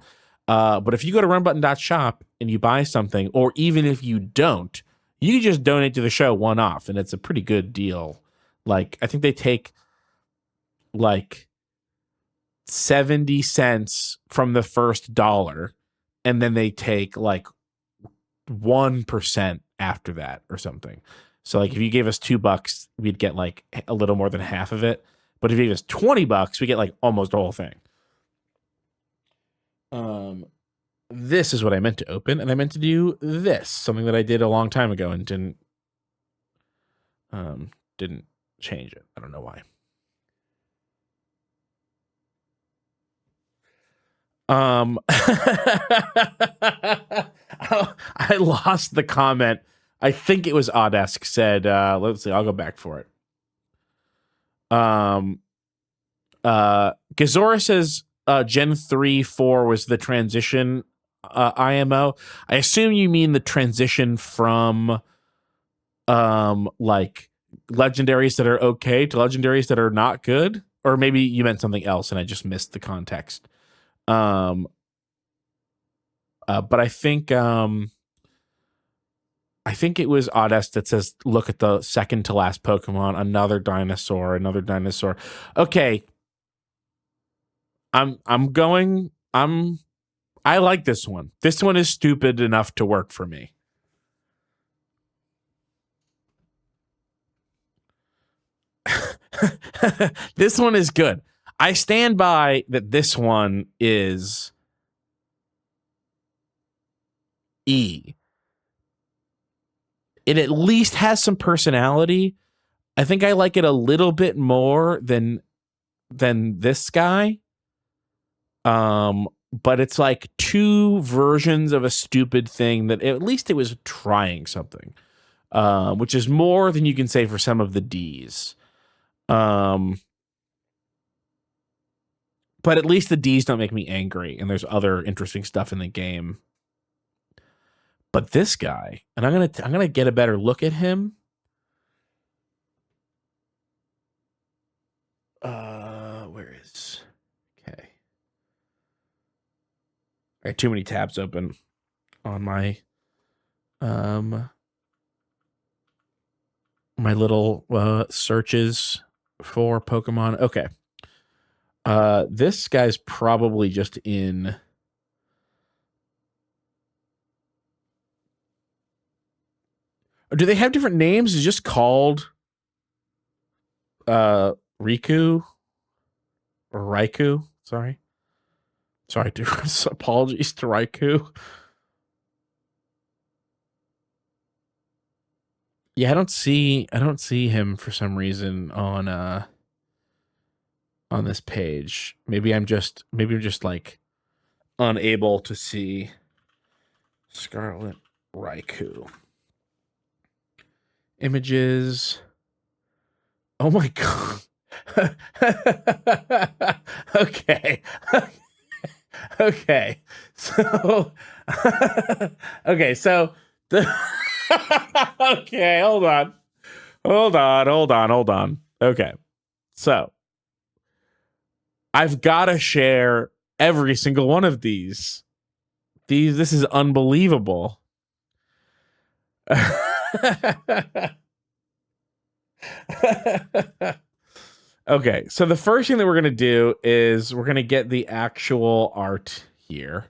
A: But if you go to runbutton.shop and you buy something, or even if you don't, you can just donate to the show one-off, and it's a pretty good deal. I think they take 70 cents from the first dollar, and then they take 1% after that or something. So if you gave us $2, we'd get a little more than half of it. But if you gave us $20, we get almost the whole thing. This is what I meant to open, and I meant to do this, something that I did a long time ago and didn't change it. I don't know why. I lost the comment. I think it was Odesk said, let's see, I'll go back for it. Gazora says Gen 3-4 was the transition IMO. I assume you mean the transition from legendaries that are okay to legendaries that are not good, or maybe you meant something else and I just missed the context. But I think it was Odesk that says, look at the second to last Pokemon, another dinosaur. Okay. I like this one. This one is stupid enough to work for me. This one is good. I stand by that this one is E. It at least has some personality. I think I like it a little bit more than this guy. But it's two versions of a stupid thing that at least it was trying something. Which is more than you can say for some of the Ds. But at least the Ds don't make me angry, and there's other interesting stuff in the game. But this guy, and I'm gonna get a better look at him. Where is? Okay. I got too many tabs open on my my little searches for Pokemon. Okay. This guy's probably just in Do they have different names? It's just called Riku or Raikou. Sorry, apologies to Raikou. Yeah, I don't see him for some reason on this page. Maybe I'm just like unable to see Scarlet Raikou. Images. Oh my god. Okay. Okay. So okay, so the okay, hold on. Okay. So I've got to share every single one of these. This is unbelievable. Okay, so the first thing that we're going to do is we're going to get the actual art here.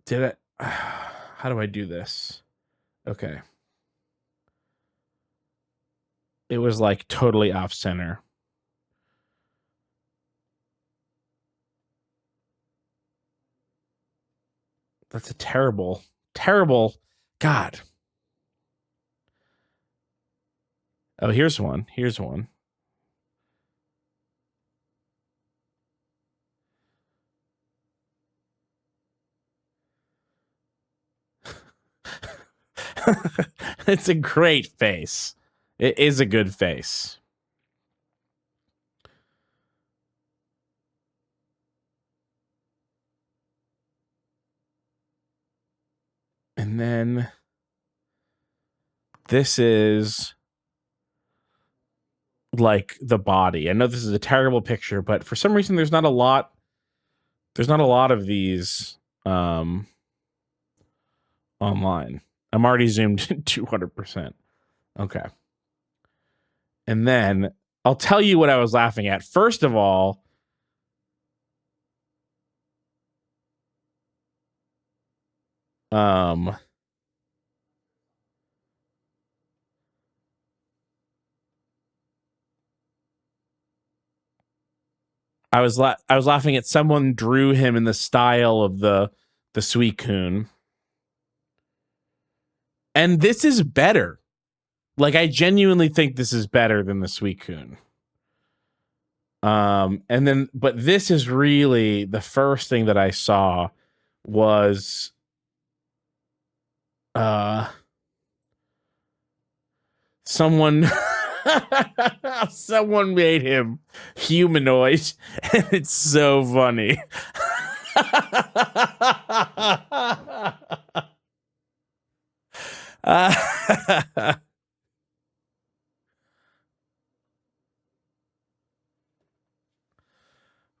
A: How do I do this? Okay. It was like totally off center. That's a terrible God. Oh, here's one. It's a great face. It is a good face. And then this is like the body. I know this is a terrible picture, but for some reason there's not a lot of these online. I'm already zoomed 200%. Okay. And then I'll tell you what I was laughing at. First of all, I was laughing at someone drew him in the style of the Suicune. And this is better. Like, I genuinely think this is better than the Suicune. And then, but this is really the first thing that I saw was someone made him humanoid, and it's so funny.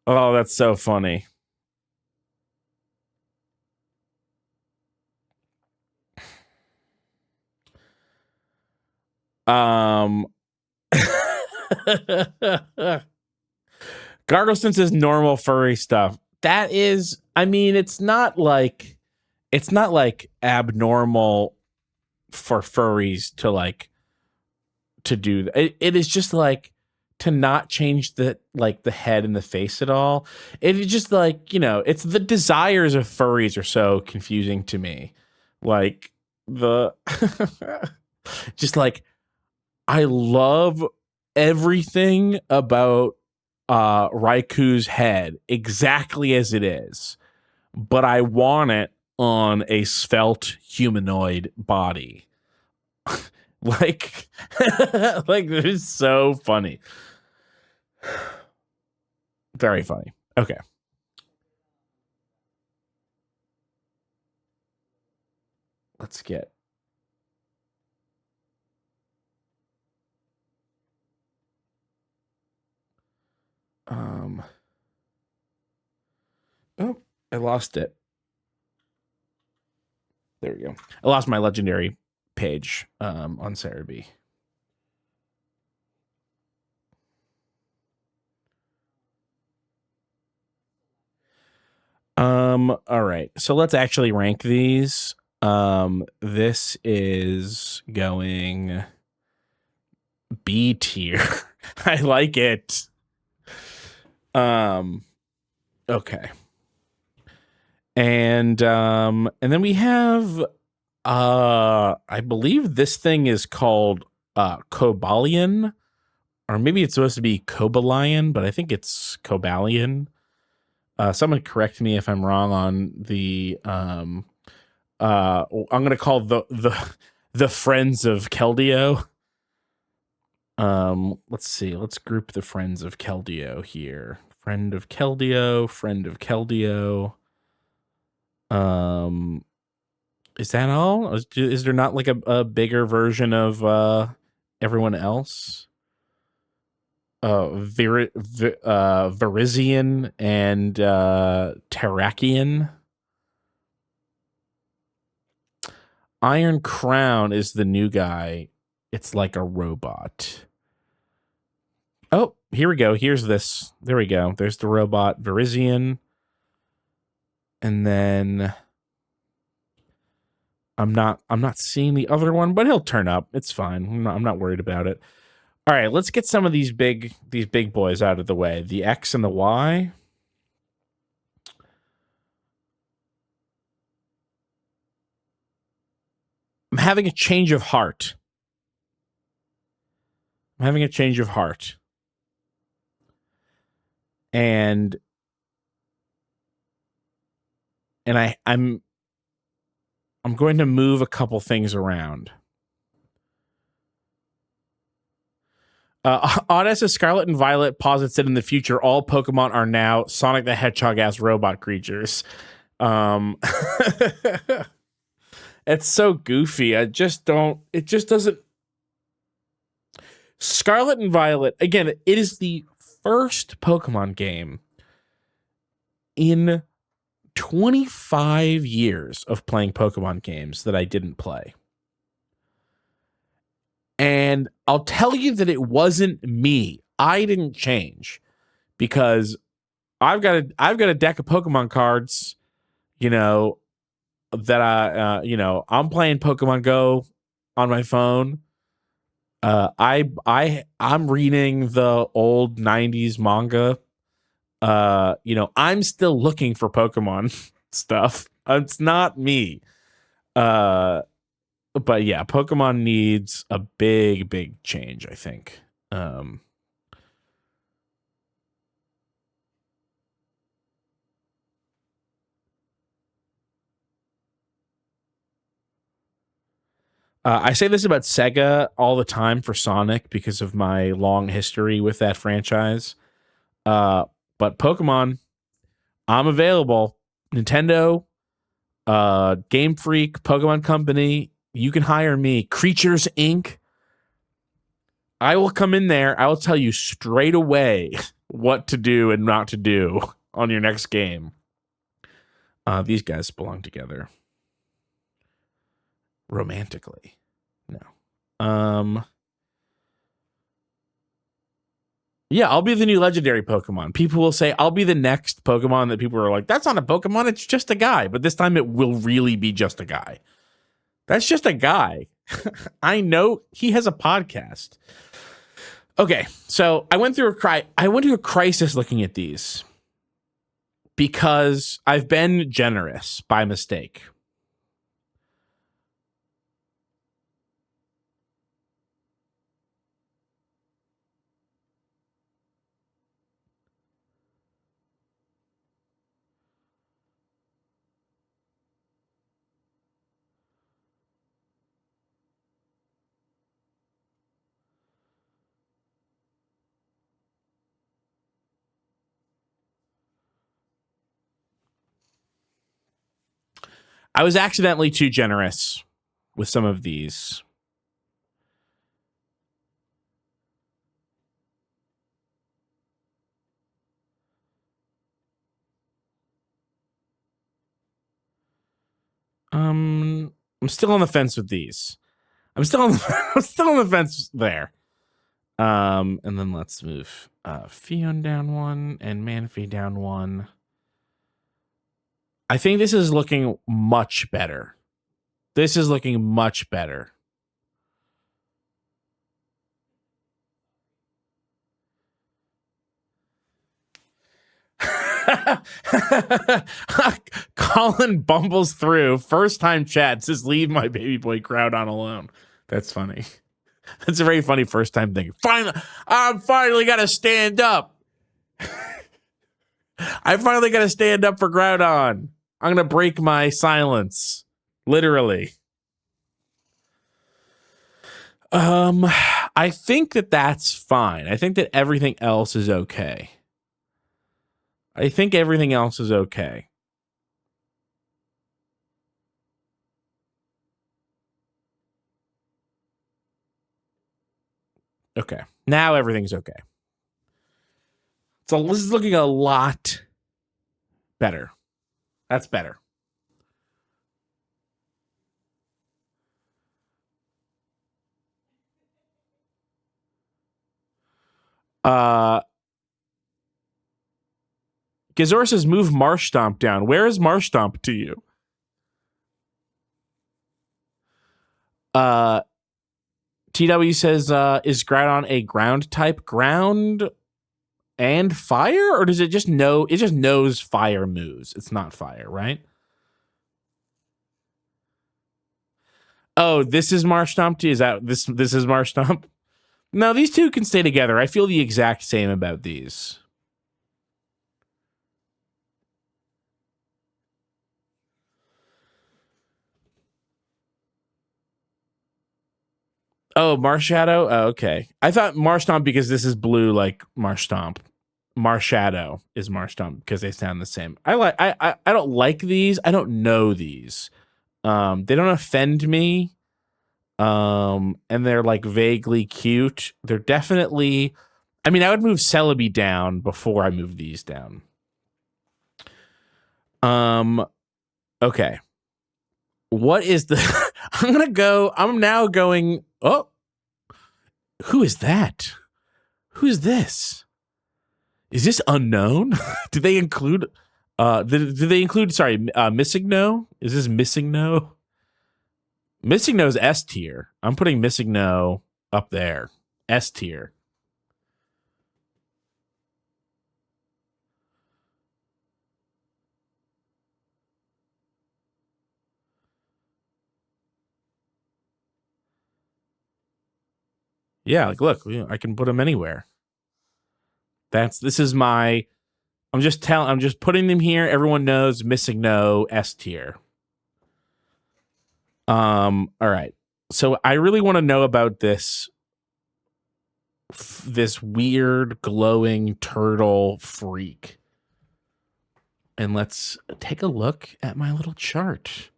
A: Oh, that's so funny. Gargle Sense is normal furry stuff. That is, I mean, it's not like abnormal for furries to do. It is just like to not change the head and the face at all. It is just like, it's the desires of furries are so confusing to me. Like just like, I love everything about Raikou's head exactly as it is, but I want it on a svelte humanoid body. Like this is so funny. Very funny. Okay. Let's get oh, I lost it. There we go. I lost my legendary page on Cerebi. All right. So let's actually rank these. This is going B tier. I like it. Okay. And then we have I believe this thing is called Cobalion, or maybe it's supposed to be Cobalion, but I think it's Cobalion. Someone correct me if I'm wrong on the I'm gonna call the Friends of Keldeo. Let's see. Let's group the Friends of Keldeo here. Friend of Keldeo, Friend of Keldeo. Is that all? Is there not like a bigger version of everyone else? Virizion and Terrakion. Iron Crown is the new guy. It's like a robot. Oh, here we go. Here's this. There we go. There's the robot Virizion. And then I'm not seeing the other one, but he'll turn up. It's fine. I'm not worried about it. All right, let's get some of these big boys out of the way. The X and the Y. I'm having a change of heart. And I'm going to move a couple things around. Odessa, Scarlet and Violet posits that in the future, all Pokemon are now Sonic the Hedgehog-ass robot creatures. It's so goofy. It just doesn't. Scarlet and Violet, again, it is the first Pokemon game in 25 years of playing Pokemon games that I didn't play. And I'll tell you that it wasn't me. I didn't change because I've got a deck of Pokemon cards, that I'm playing Pokemon Go on my phone. I'm reading the old 90s manga. I'm still looking for Pokemon stuff. It's not me. But yeah, Pokemon needs a big change, I think. I say this about Sega all the time for Sonic because of my long history with that franchise. But Pokemon, I'm available. Nintendo, Game Freak, Pokemon Company, you can hire me. Creatures Inc. I will come in there. I will tell you straight away what to do and not to do on your next game. These guys belong together. Romantically. No. Yeah, I'll be the new legendary Pokemon. People will say I'll be the next Pokemon that people are like, that's not a Pokemon, it's just a guy. But this time it will really be just a guy. That's just a guy. I know he has a podcast. Okay, so I went through a crisis looking at these because I've been generous by mistake. I was accidentally too generous with some of these. I'm still on the fence with these. I'm still on the fence there. And then let's move Fion down one and Manphy down one. I think this is looking much better. This is looking much better. Colin bumbles through. First time chat says, leave my baby boy Groudon alone. That's funny. That's a very funny first time thing. I'm finally got to stand up. I finally got to stand up for Groudon. I'm going to break my silence. Literally. I think that that's fine. I think that everything else is okay. I think everything else is okay. Okay. Now everything's okay. So this is looking a lot better. That's better. Gazor says, move Marsh Stomp down. Where is Marsh Stomp to you? TW says, is Groudon a ground type? Ground and fire? Or does it just know? It just knows fire moves. It's not fire, right? Oh, this is Marsh Stomp? Is that this is Marsh Stomp? No, these two can stay together. I feel the exact same about these. Oh, Marshadow? Oh, okay. I thought Marshtomp because this is blue like Marshtomp. Marshadow is Marshtomp because they sound the same. I don't like these. I don't know these. They don't offend me. And they're like vaguely cute. They're definitely, I mean, I would move Celebi down before I move these down. Okay. What is the I'm now going, oh, who is that? Who is this? Is this unknown? Did they include did they include Missing No? Is this Missing No? Missing No is S tier. I'm putting Missing No up there. S tier. Yeah, like look, I can put them anywhere. This is my I'm just putting them here. Everyone knows Missing No S tier. All right. So I really want to know about this weird glowing turtle freak. And let's take a look at my little chart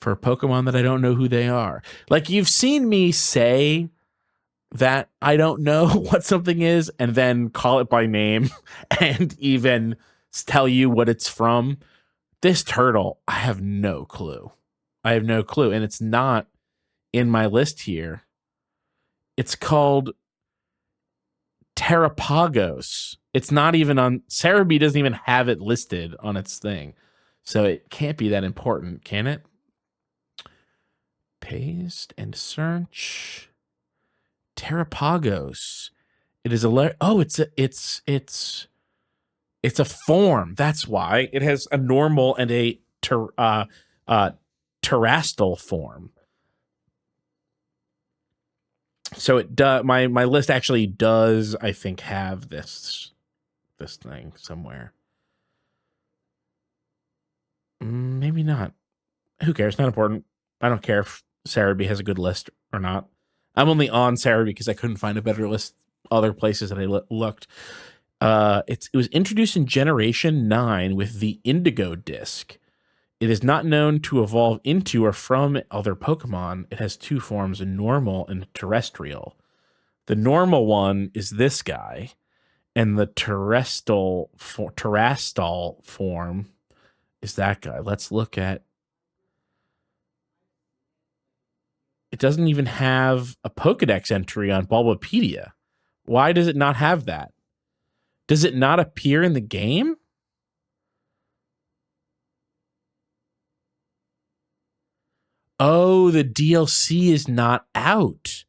A: for Pokemon that I don't know who they are. Like, you've seen me say that I don't know what something is and then call it by name and even tell you what it's from. This turtle, I have no clue. And it's not in my list here. It's called Terrapagos. It's not even on Cerebi, doesn't even have it listed on its thing. So it can't be that important, can it? Paste and search. Terrapagos. It is it's a form. That's why it has a normal and a terrestrial form. So it does. My list actually does, I think, have this thing somewhere. Maybe not. Who cares? Not important. I don't care if Cerebi has a good list or not. I'm only on Cerebi because I couldn't find a better list other places that I looked. It was introduced in Generation 9 with the Indigo Disc. It is not known to evolve into or from other Pokemon. It has two forms, a normal and a terrestrial. The normal one is this guy, and the terrestrial form is that guy. Let's look at. It doesn't even have a Pokedex entry on Bulbapedia. Why does it not have that? Does it not appear in the game? Oh, the DLC is not out.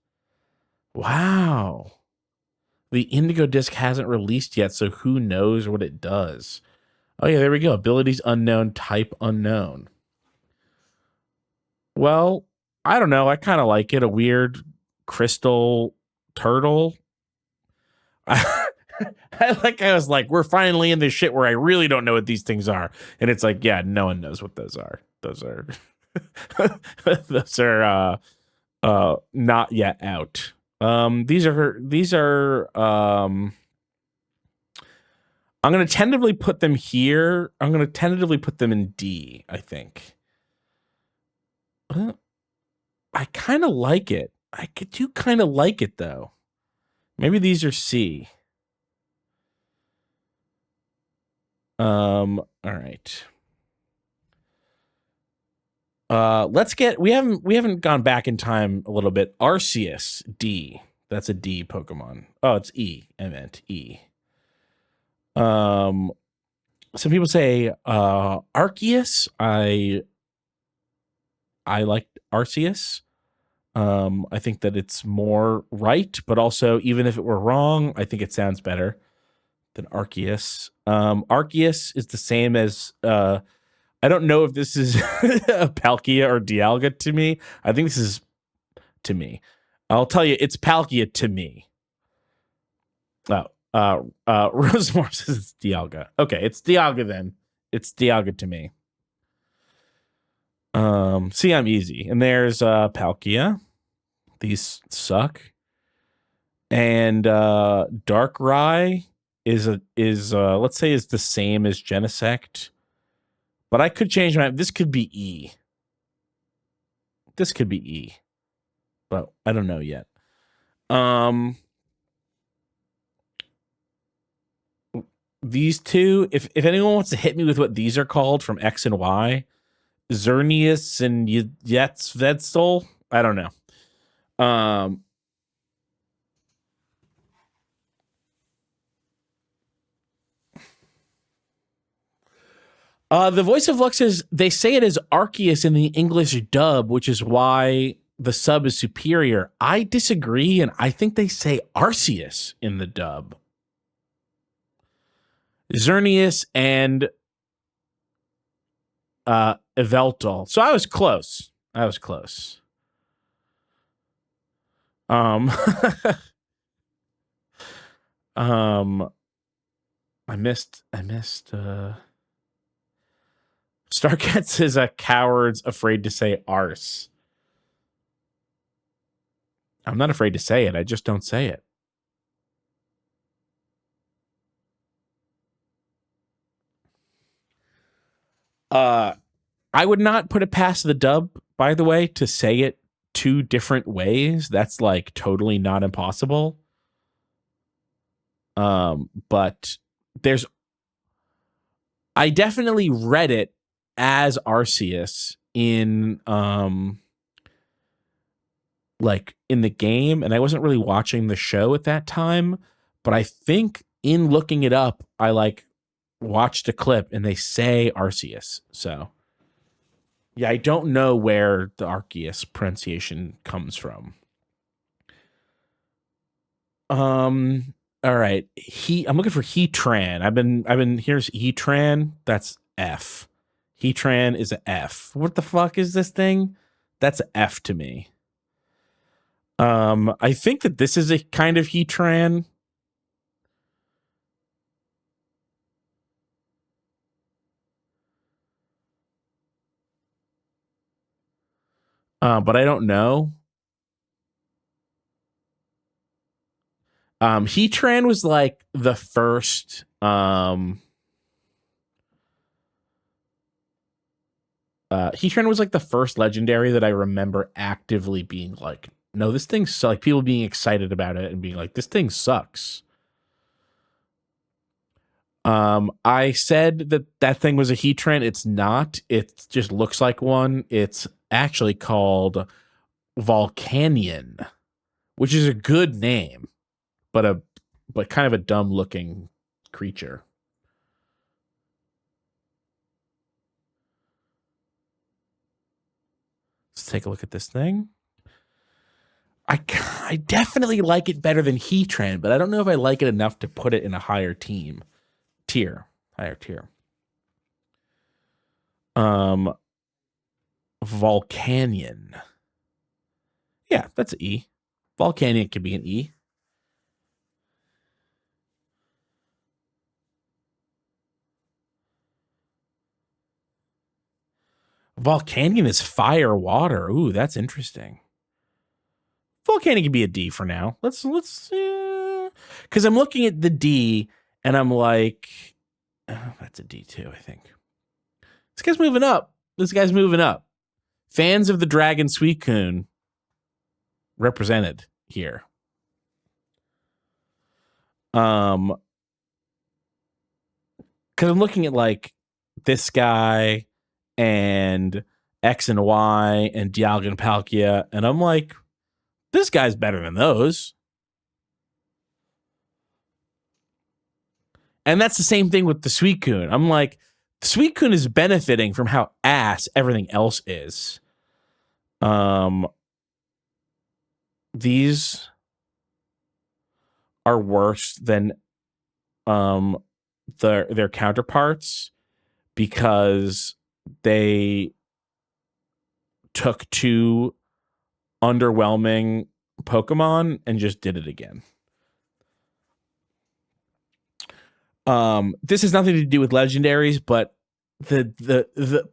A: Wow. The Indigo Disc hasn't released yet, so who knows what it does. Oh, yeah, there we go. Abilities unknown, type unknown. Well, I don't know. I kind of like it. A weird crystal turtle. I was like, we're finally in this shit where I really don't know what these things are. And it's like, yeah, no one knows what those are. Those are those are not yet out. These are I'm gonna tentatively put them here. I'm gonna tentatively put them in D, I think. I kind of like it. I do kind of like it though. Maybe these are C. All right. We haven't gone back in time a little bit. Arceus, D. That's a D Pokemon. Oh, it's E. I meant E. Some people say Arceus. I like Arceus. I think that it's more right, but also even if it were wrong, I think it sounds better than Arceus. Arceus is the same as I don't know if this is a Palkia or Dialga to me. I think this is to me. I'll tell you, it's Palkia to me. Oh, Rosemore says it's Dialga. Okay, it's Dialga then. It's Dialga to me. See, I'm easy. And there's Palkia. These suck. And Darkrai is let's say is the same as Genesect. But I could change my this could be E. This could be E. But I don't know yet. These two, if anyone wants to hit me with what these are called from X and Y, Xerneas and Yetzel, I don't know. The voice of Lux is, they say it is Arceus in the English dub, which is why the sub is superior. I disagree, and I think they say Arceus in the dub. Xerneas and Yveltal. So I was close. I missed Starcats is a coward's afraid to say arse. I'm not afraid to say it. I just don't say it. I would not put it past the dub, by the way, to say it two different ways. That's like totally not impossible. But I definitely read it as Arceus in like in the game, and I wasn't really watching the show at that time, but I think in looking it up, I like watched a clip and they say Arceus. So yeah, I don't know where the Arceus pronunciation comes from. All right. I'm looking for Heatran. I've been here's Heatran. That's F. Heatran is a F. What the fuck is this thing? That's a F to me. I think that this is a kind of Heatran. But I don't know. Heatran was like the first Heatran was like the first legendary that I remember actively being like, no, this thing's like people being excited about it and being like, this thing sucks. I said that thing was a Heatran. It's not. It just looks like one. It's actually called Volcanion, which is a good name, but kind of a dumb looking creature. Let's take a look at this thing. I definitely like it better than Heatran, but I don't know if I like it enough to put it in a higher tier. Volcanion. Yeah, that's an E. Volcanion could be an E. Volcanion is fire water. Ooh, that's interesting. Volcanion can be a D for now. Let's because I'm looking at the D and I'm like, oh, that's a D too, I think. This guy's moving up. Fans of the Dragon Suicune represented here. Because I'm looking at like this guy and X and Y and Dialga and Palkia, and I'm like, this guy's better than those. And that's the same thing with the Suicune. I'm like, the Suicune is benefiting from how ass everything else is. These are worse than their counterparts because they took two underwhelming Pokemon and just did it again. This has nothing to do with legendaries, but the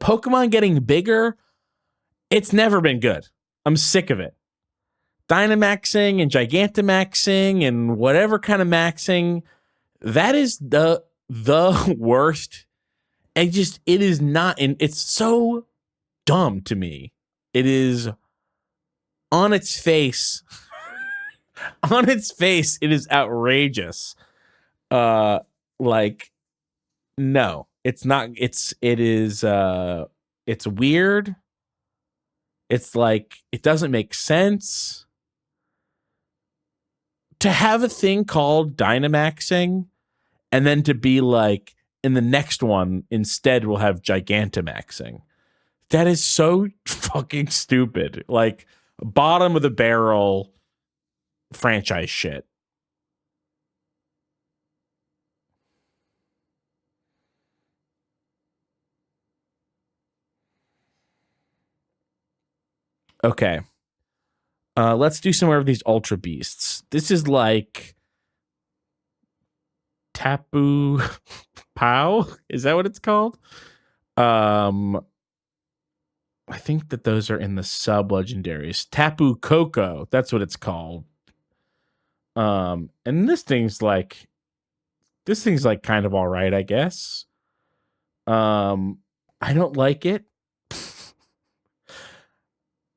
A: Pokemon getting bigger, it's never been good. I'm sick of it. Dynamaxing and Gigantamaxing and whatever kind of maxing, that is the worst. It is not, and it's so dumb to me. It is on its face. On its face, it is outrageous. Like, no, it's not. It's weird. It's like, it doesn't make sense to have a thing called Dynamaxing and then to be like, in the next one, instead we'll have Gigantamaxing. That is so fucking stupid. Like, bottom of the barrel franchise shit. Okay. Let's do some more of these Ultra Beasts. This is like Tapu Pow? Is that what it's called? I think that those are in the sub-legendaries. Tapu Koko, that's what it's called. And this thing's like kind of all right, I guess. I don't like it.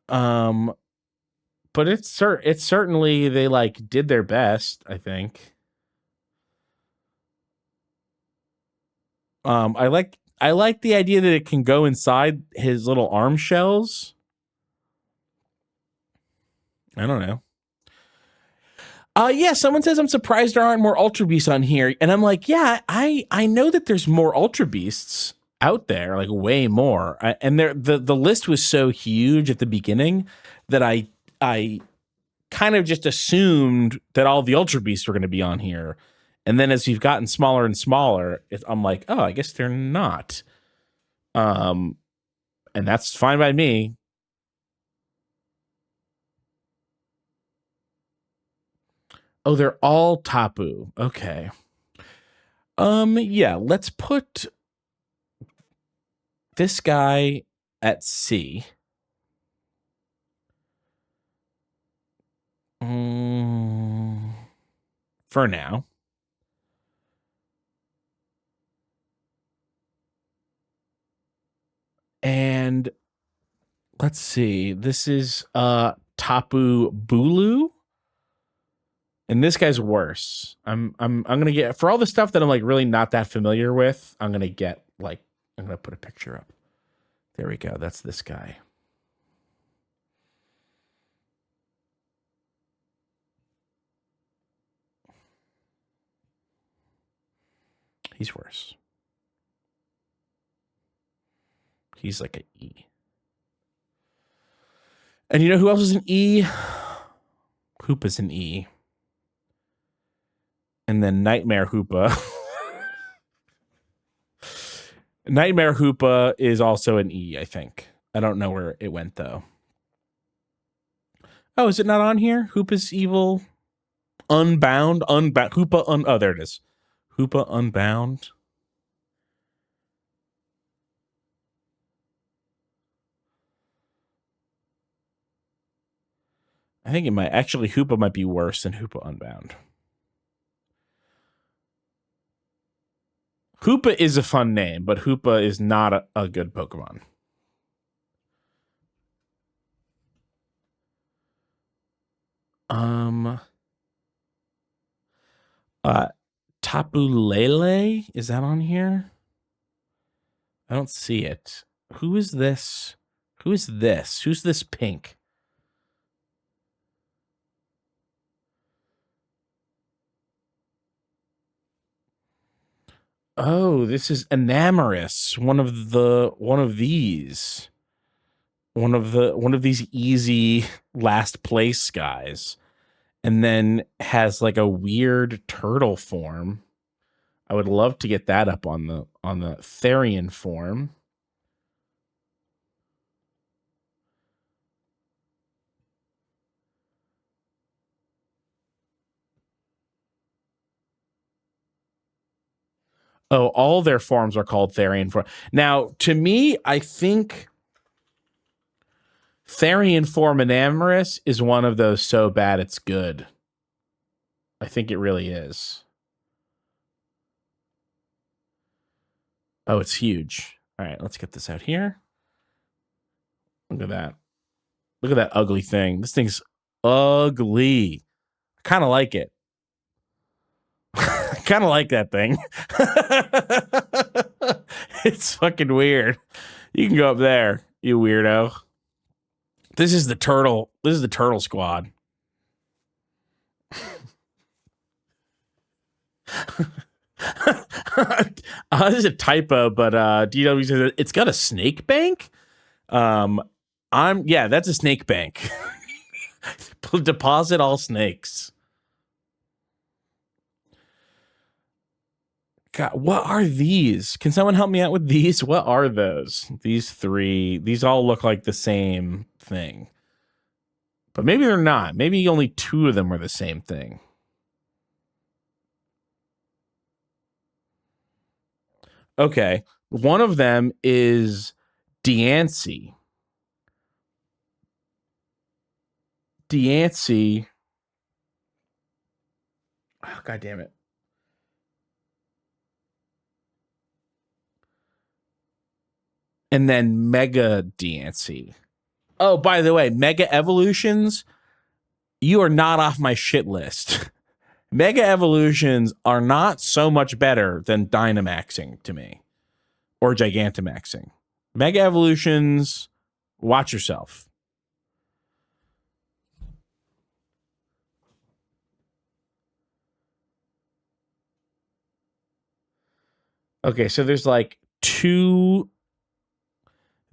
A: But it's certainly, they like did their best, I think. I like the idea that it can go inside his little arm shells. I don't know. Yeah, someone says, I'm surprised there aren't more Ultra Beasts on here. And I'm like, yeah, I know that there's more Ultra Beasts out there, like way more. And the list was so huge at the beginning that I kind of just assumed that all the Ultra Beasts were going to be on here. And then as we've gotten smaller and smaller, I'm like, oh, I guess they're not. And that's fine by me. Oh, they're all Tapu. Okay. Yeah, let's put this guy at C. For now. And let's see. This is Tapu Bulu. And this guy's worse. I'm gonna get, for all the stuff that I'm like really not that familiar with, I'm gonna put a picture up. There we go. That's this guy. He's worse. He's like an E. And you know who else is an E? Hoopa's an E. And then Nightmare Hoopa. Nightmare Hoopa is also an E, I think. I don't know where it went, though. Oh, is it not on here? Hoopa's evil. Unbound. Hoopa. Oh, there it is. Hoopa Unbound. I think it might. Actually, Hoopa might be worse than Hoopa Unbound. Hoopa is a fun name, but Hoopa is not a good Pokemon. Tapu Lele? Is that on here? I don't see it. Who is this? Who is this? Who's this pink? Oh, this is Enamorous. One of these easy last place guys. And then has like a weird turtle form. I would love to get that up on the Therian form. Oh, all their forms are called Therian form. Now, to me, I think Therian form Enamorous is one of those so bad it's good. I think it really is. Oh, it's huge. All right, let's get this out here. Look at that. Look at that ugly thing. This thing's ugly. I kind of like it. I kind of like that thing. It's fucking weird. You can go up there, you weirdo. This is the turtle. This is the turtle squad. This is a typo, but DW says it's got a snake bank. That's a snake bank. Deposit all snakes. God, what are these? Can someone help me out with these? What are those? These three. These all look like the same thing. But maybe they're not. Maybe only two of them are the same thing. Okay. One of them is Diancie. Diancie. Oh, God damn it. And then Mega Diancie. Oh, by the way, Mega Evolutions, you are not off my shit list. Mega Evolutions are not so much better than Dynamaxing to me. Or Gigantamaxing. Mega Evolutions, watch yourself. Okay, so there's like two.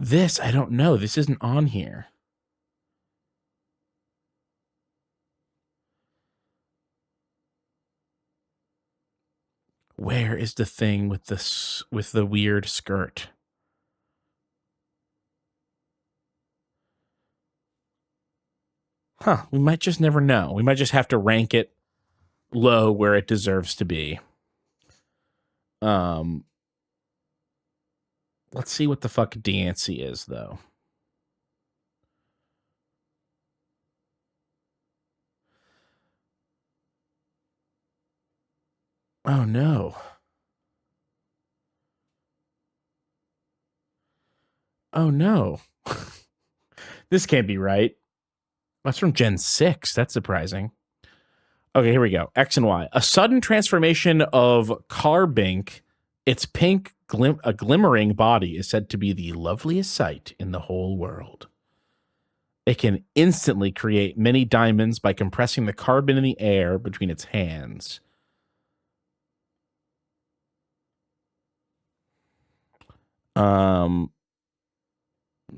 A: This, I don't know. This isn't on here. Where is the thing with the weird skirt? Huh, we might just never know. We might just have to rank it low where it deserves to be. Let's see what the fuck Diancie is, though. Oh, no. Oh, no. This can't be right. That's from Gen 6. That's surprising. Okay, here we go. X and Y. A sudden transformation of Carbink. Its pink, a glimmering body is said to be the loveliest sight in the whole world. It can instantly create many diamonds by compressing the carbon in the air between its hands.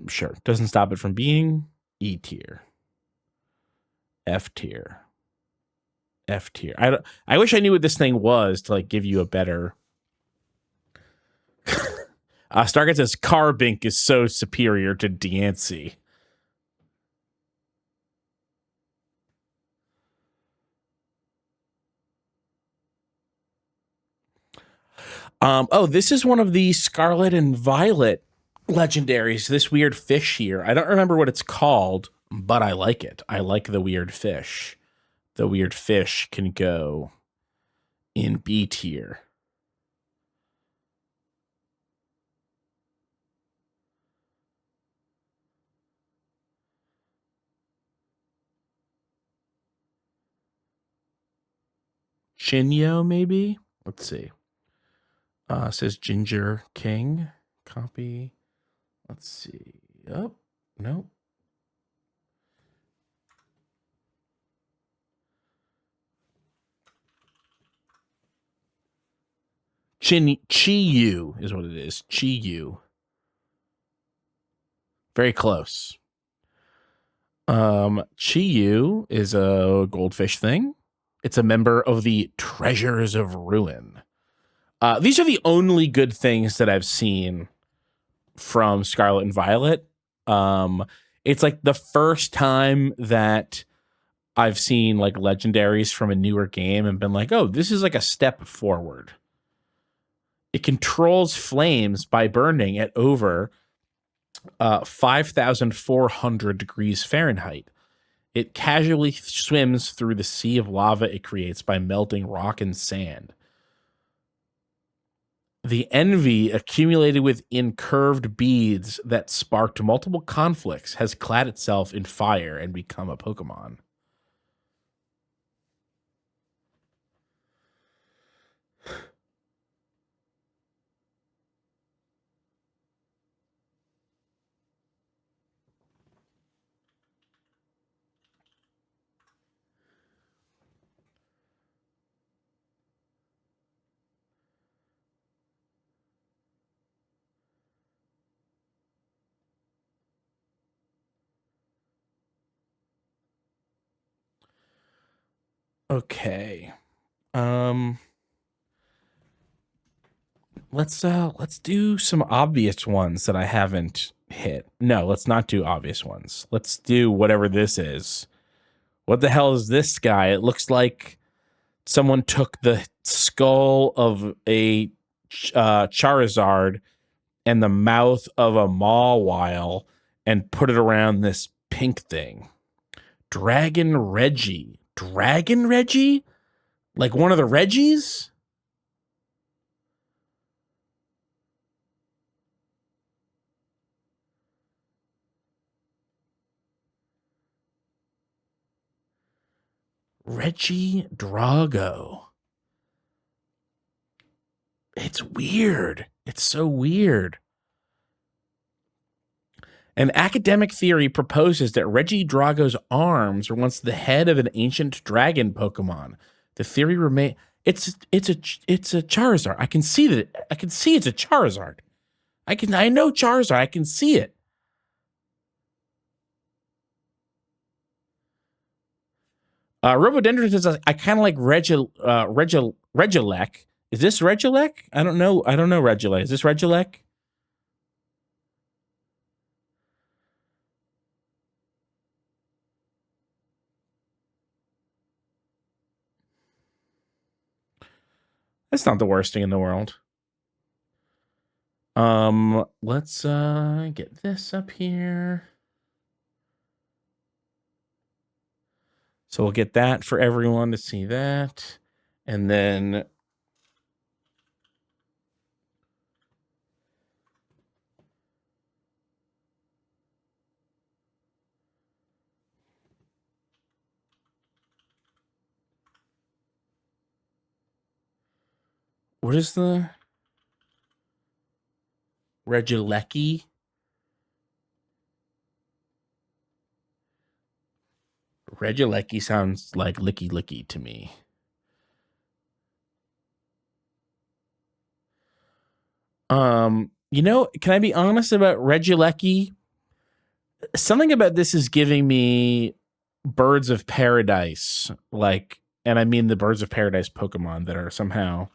A: Sure. Doesn't stop it from being E tier, F tier, F tier. I wish I knew what this thing was to like give you a better. Stargate says Carbink is so superior to Diancie. Oh, this is one of the Scarlet and Violet legendaries. This weird fish here. I don't remember what it's called, but I like it. I like the weird fish. The weird fish can go in B tier. Shinyo, maybe? Let's see. Says Ginger King. Copy. Let's see. Oh, no. Chi-Yu is what it is. Chi-Yu. Very close. Chi-Yu is a goldfish thing. It's a member of the Treasures of Ruin. These are the only good things that I've seen from Scarlet and Violet. It's like the first time that I've seen like legendaries from a newer game and been like, oh, this is like a step forward. It controls flames by burning at over 5,400 degrees Fahrenheit. It casually swims through the sea of lava it creates by melting rock and sand. The envy accumulated within curved beads that sparked multiple conflicts has clad itself in fire and become a Pokemon. Okay. Let's do some obvious ones that I haven't hit. No, let's not do obvious ones. Let's do whatever this is. What the hell is this guy? It looks like someone took the skull of a Charizard and the mouth of a Mawile and put it around this pink thing. Dragon Regi. Dragon Regi? Like one of the Regis? Regi Drago. It's weird. It's so weird. An academic theory proposes that Regi Drago's arms were once the head of an ancient dragon Pokemon. The theory remains it's a Charizard. I can see that. I can see it's a Charizard. I know Charizard. I can see it. Robodendron says I kind of like Regilec. Is this Regilec? I don't know. I don't know Regilec. Is this Regilec? That's not the worst thing in the world. Let's get this up here. So we'll get that for everyone to see that. And then what is the Regilecki? Regilecki sounds like licky licky to me. You know, can I be honest about Regilecki? something about this is giving me Birds of Paradise, like, and I mean the Birds of Paradise Pokemon that are somehow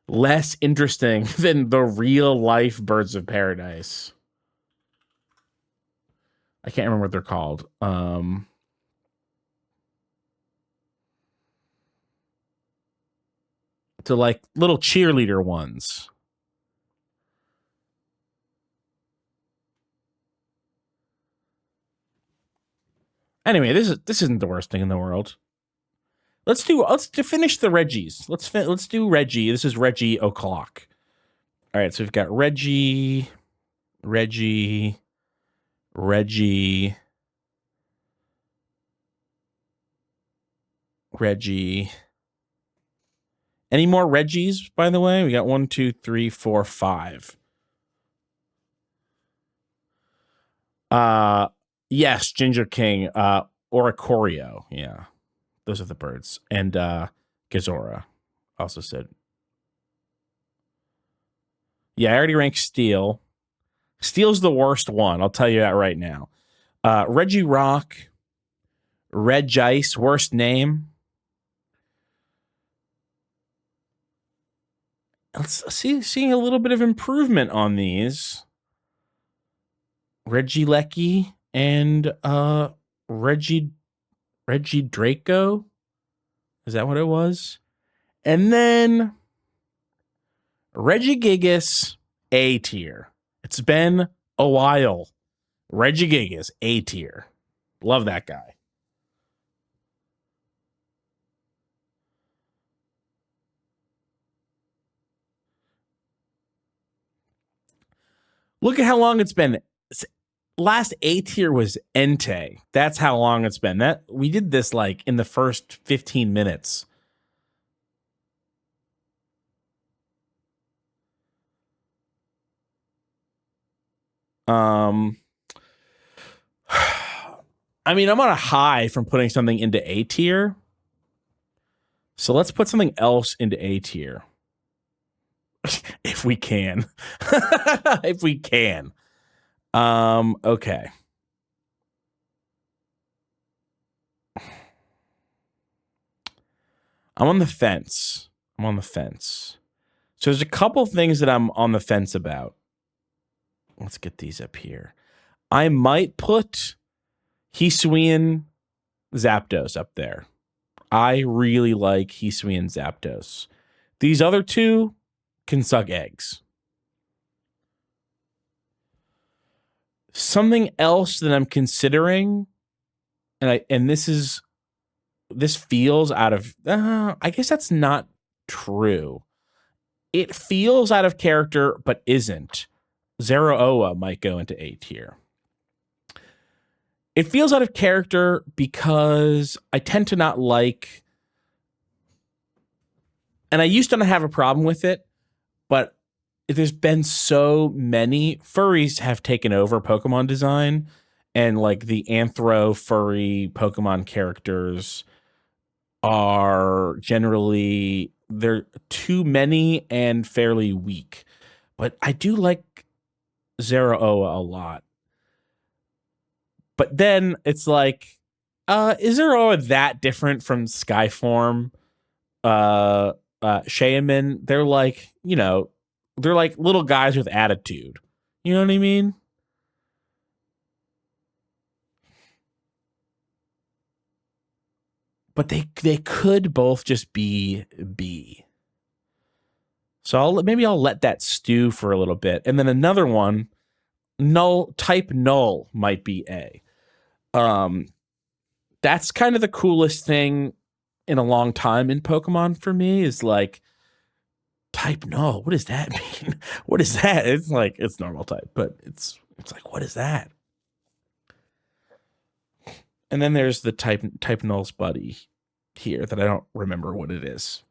A: less interesting than the real life Birds of Paradise. I can't remember what they're called. To like little cheerleader ones. Anyway, this isn't the worst thing in the world. Let's finish the Regis. Let's do Regi. This is Regi o'clock. All right, so we've got Regi, Regi, Regi, Regi. Any more Regis, by the way? We got 1, 2, 3, 4, 5. Yes, Ginger King, Oricorio. Yeah. Those are the birds. And Gazora also said. Yeah, I already ranked Steel. Steel's the worst one. I'll tell you that right now. Regirock, Regice, worst name. Let's seeing a little bit of improvement on these. Regieleki and Regi Draco. Is that what it was? And then Regigigas, A tier. It's been a while. Regigigas, A tier. Love that guy. Look at how long it's been. Last A tier was Entei. That's how long it's been. That we did this like in the first 15 minutes. I mean, I'm on a high from putting something into A tier. So let's put something else into A tier. If we can. If we can. Okay. I'm on the fence. So there's a couple things that I'm on the fence about. Let's get these up here. I might put Hisuian Zapdos up there. I really like Hisuian Zapdos. These other two can suck eggs. Something else that I'm considering, and this feels out of, I guess that's not true. It feels out of character, but isn't. Zeraoa might go into A tier. It feels out of character because I tend to not like, and I used to not have a problem with it, but there's been so many furries have taken over Pokemon design, and like the anthro furry Pokemon characters are generally, they're too many and fairly weak. But I do like Zeraoa a lot. But then it's like, is Zeraoa that different from Skyform? Shaman, they're like, they're like little guys with attitude. You know what I mean? But they could both just be B. So maybe I'll let that stew for a little bit. And then another one, type null might be A. That's kind of the coolest thing in a long time in Pokemon for me, is like type null. What does that mean? What is that? It's like, it's normal type, but it's like, what is that? And then there's the type null's buddy here that I don't remember what it is.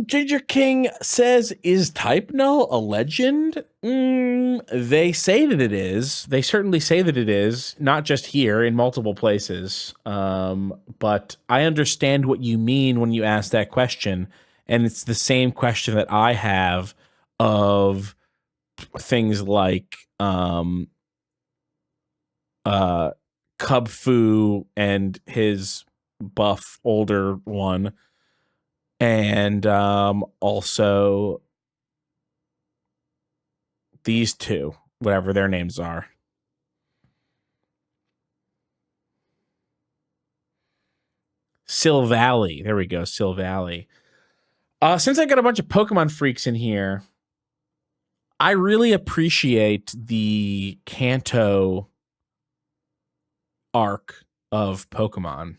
A: Ginger King says, is type null a legend? They say that it is. They certainly say that it is, not just here, in multiple places. But I understand what you mean when you ask that question. And it's the same question that I have of things like Cubfu and his buff older one, and also these two, whatever their names are. Silvally. There we go, Silvally. Since I got a bunch of Pokemon freaks in here, I really appreciate the Kanto arc of Pokemon,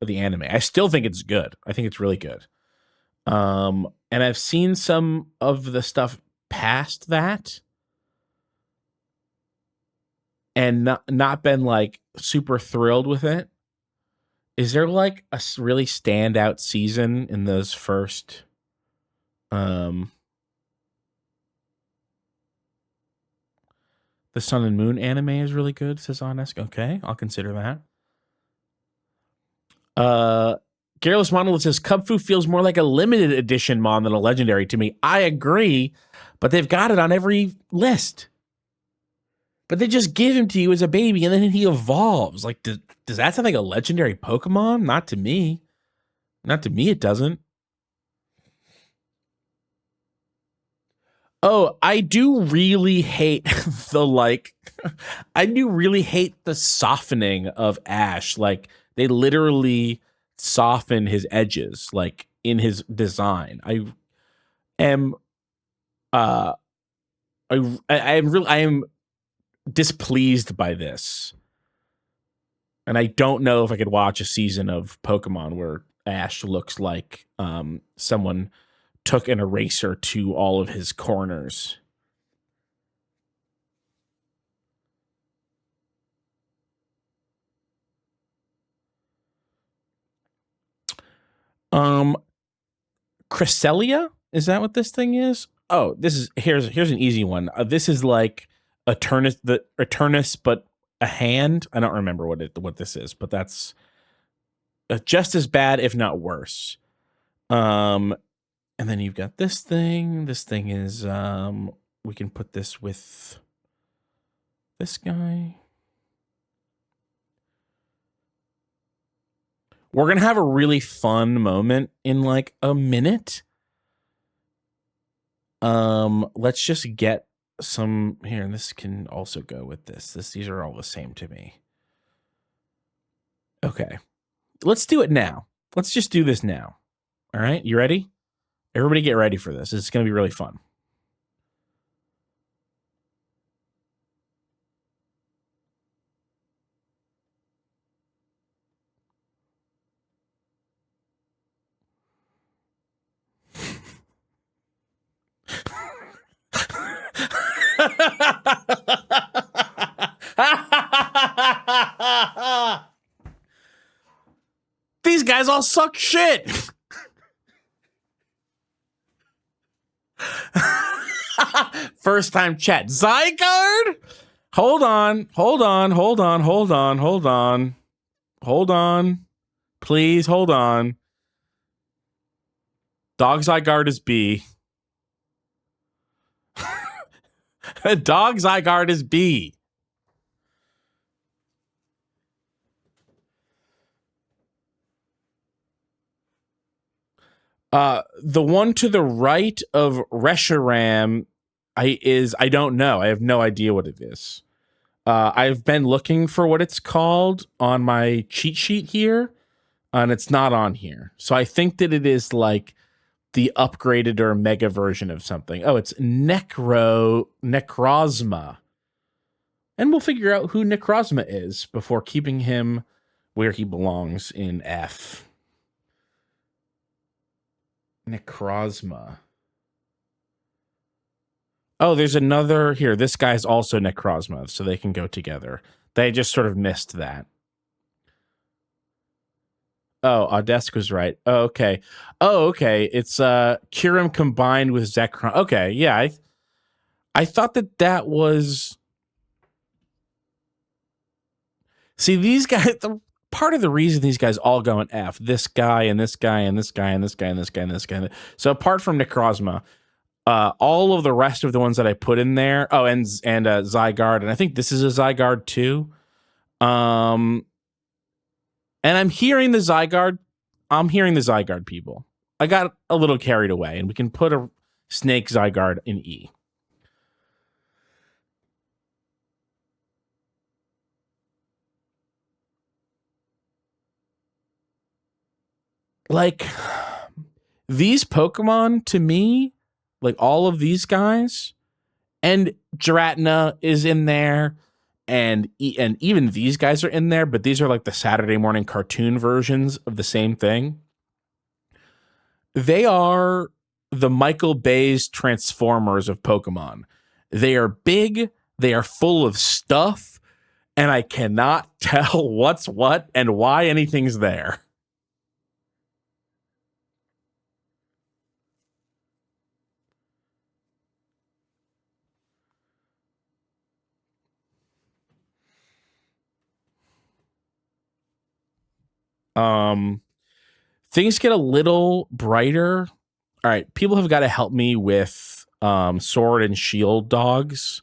A: of the anime. I still think it's good. I think it's really good. And I've seen some of the stuff past that and not been like super thrilled with it. Is there like a really standout season in those first the Sun and Moon anime is really good, says Honest. Okay, I'll consider that. Garrulous Monolith says Cubfu feels more like a limited edition mon than a legendary to me. I agree, but they've got it on every list. But they just give him to you as a baby and then he evolves. Like, does that sound like a legendary Pokemon? Not to me. Not to me, it doesn't. Oh, I do really hate I do really hate the softening of Ash. Like, they literally soften his edges, like, in his design. I am displeased by this. And I don't know if I could watch a season of Pokemon where Ash looks like someone took an eraser to all of his corners. Cresselia? Is that what this thing is? Oh, here's an easy one. This is like Eternus, but a hand. I don't remember what this is, but that's just as bad, if not worse. And then you've got this thing. This thing is we can put this with this guy. We're gonna have a really fun moment in like a minute. Let's just get some here, and this can also go with this. These are all the same to me. Okay, let's do it now. Let's just do this now. All right, you ready? Everybody get ready for this. It's gonna be really fun. These guys all suck shit. First time chat. Zygarde? Hold on. Please hold on. Dog Zygarde is B. Dog Zygarde is B. The one to the right of Reshiram I don't know. I have no idea what it is. I've been looking for what it's called on my cheat sheet here, and it's not on here. So I think that it is like the upgraded or mega version of something. Oh, it's Necrozma. And we'll figure out who Necrozma is before keeping him where he belongs in F. Necrozma. Oh, there's another here. This guy's also Necrozma, so they can go together. They just sort of missed that. Oh, Audesk was right. Oh, okay. It's Kyurem combined with Zekrom. Okay, yeah. I thought that was. See, these guys. Part of the reason these guys all go in F. This guy and this guy and this guy and this guy and this guy and this guy. So apart from Necrozma, All of the rest of the ones that I put in there. Oh, and Zygarde, and I think this is a Zygarde too. And I'm hearing the Zygarde. I'm hearing the Zygarde people. I got a little carried away, and we can put a Snake Zygarde in E. Like, these Pokemon, to me, like all of these guys, and Giratina is in there, and even these guys are in there, but these are like the Saturday morning cartoon versions of the same thing. They are the Michael Bay's Transformers of Pokemon. They are big, they are full of stuff, and I cannot tell what's what and why anything's there. Things get a little brighter. All right, people have got to help me with sword and shield dogs.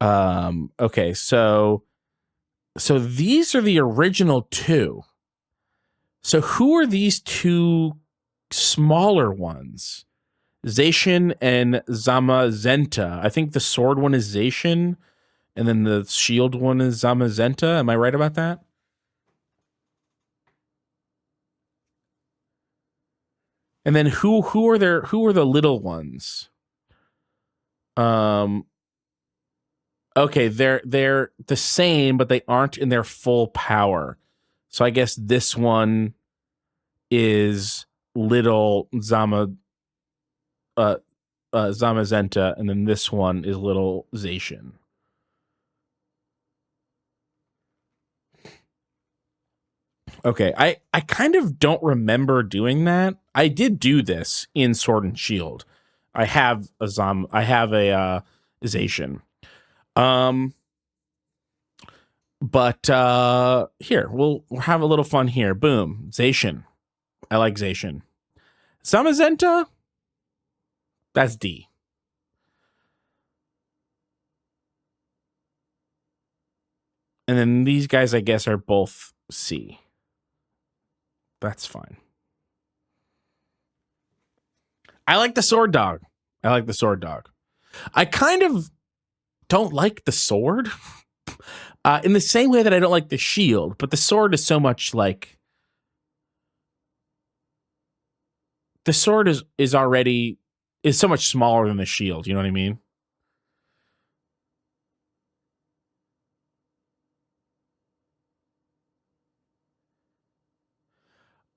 A: Okay, so these are the original two. So who are these two smaller ones? Zacian and Zamazenta. I think the sword one is Zacian, and then the shield one is Zamazenta. Am I right about that? And then who are the little ones? Okay, they're the same, but they aren't in their full power. So I guess this one is little Zamazenta, and then this one is little Zacian. Okay, I kind of don't remember doing that. I did do this in Sword and Shield. I have a Zacian. But here, we'll have a little fun here. Boom. Zacian. I like Zacian. Zamazenta? That's D. And then these guys, I guess, are both C. That's fine. I like the sword dog. I kind of don't like the sword in the same way that I don't like the shield, but the sword is so much like the sword is so much smaller than the shield. You know what I mean?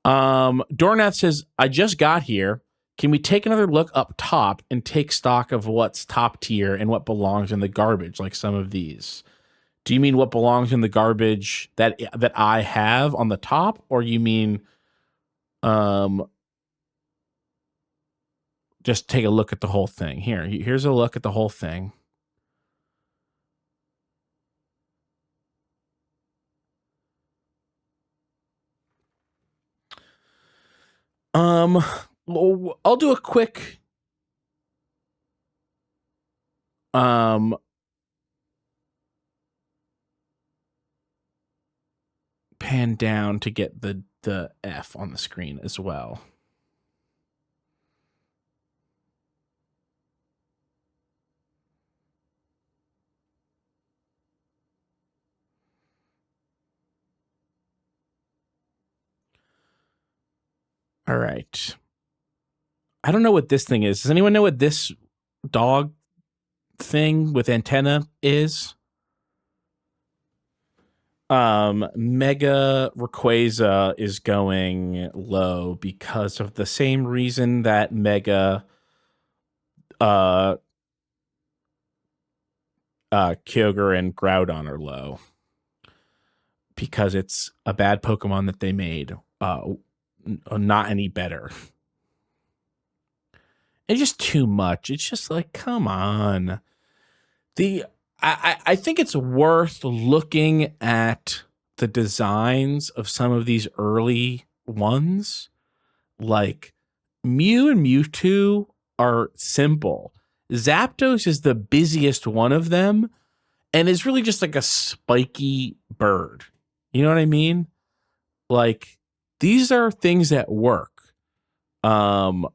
A: Dornath says, I just got here. Can we take another look up top and take stock of what's top tier and what belongs in the garbage, like some of these? Do you mean what belongs in the garbage that I have on the top, or you mean just take a look at the whole thing? Here's a look at the whole thing. I'll do a quick pan down to get the F on the screen as well. All right. I don't know what this thing is. Does anyone know what this dog thing with antenna is? Mega Rayquaza is going low because of the same reason that Mega Kyogre and Groudon are low. Because it's a bad Pokemon that they made. Not any better. It's just too much. It's just like, come on. I think it's worth looking at the designs of some of these early ones, like Mew and Mewtwo are simple. Zapdos is the busiest one of them and is really just like a spiky bird. You know what I mean? Like, these are things that work. You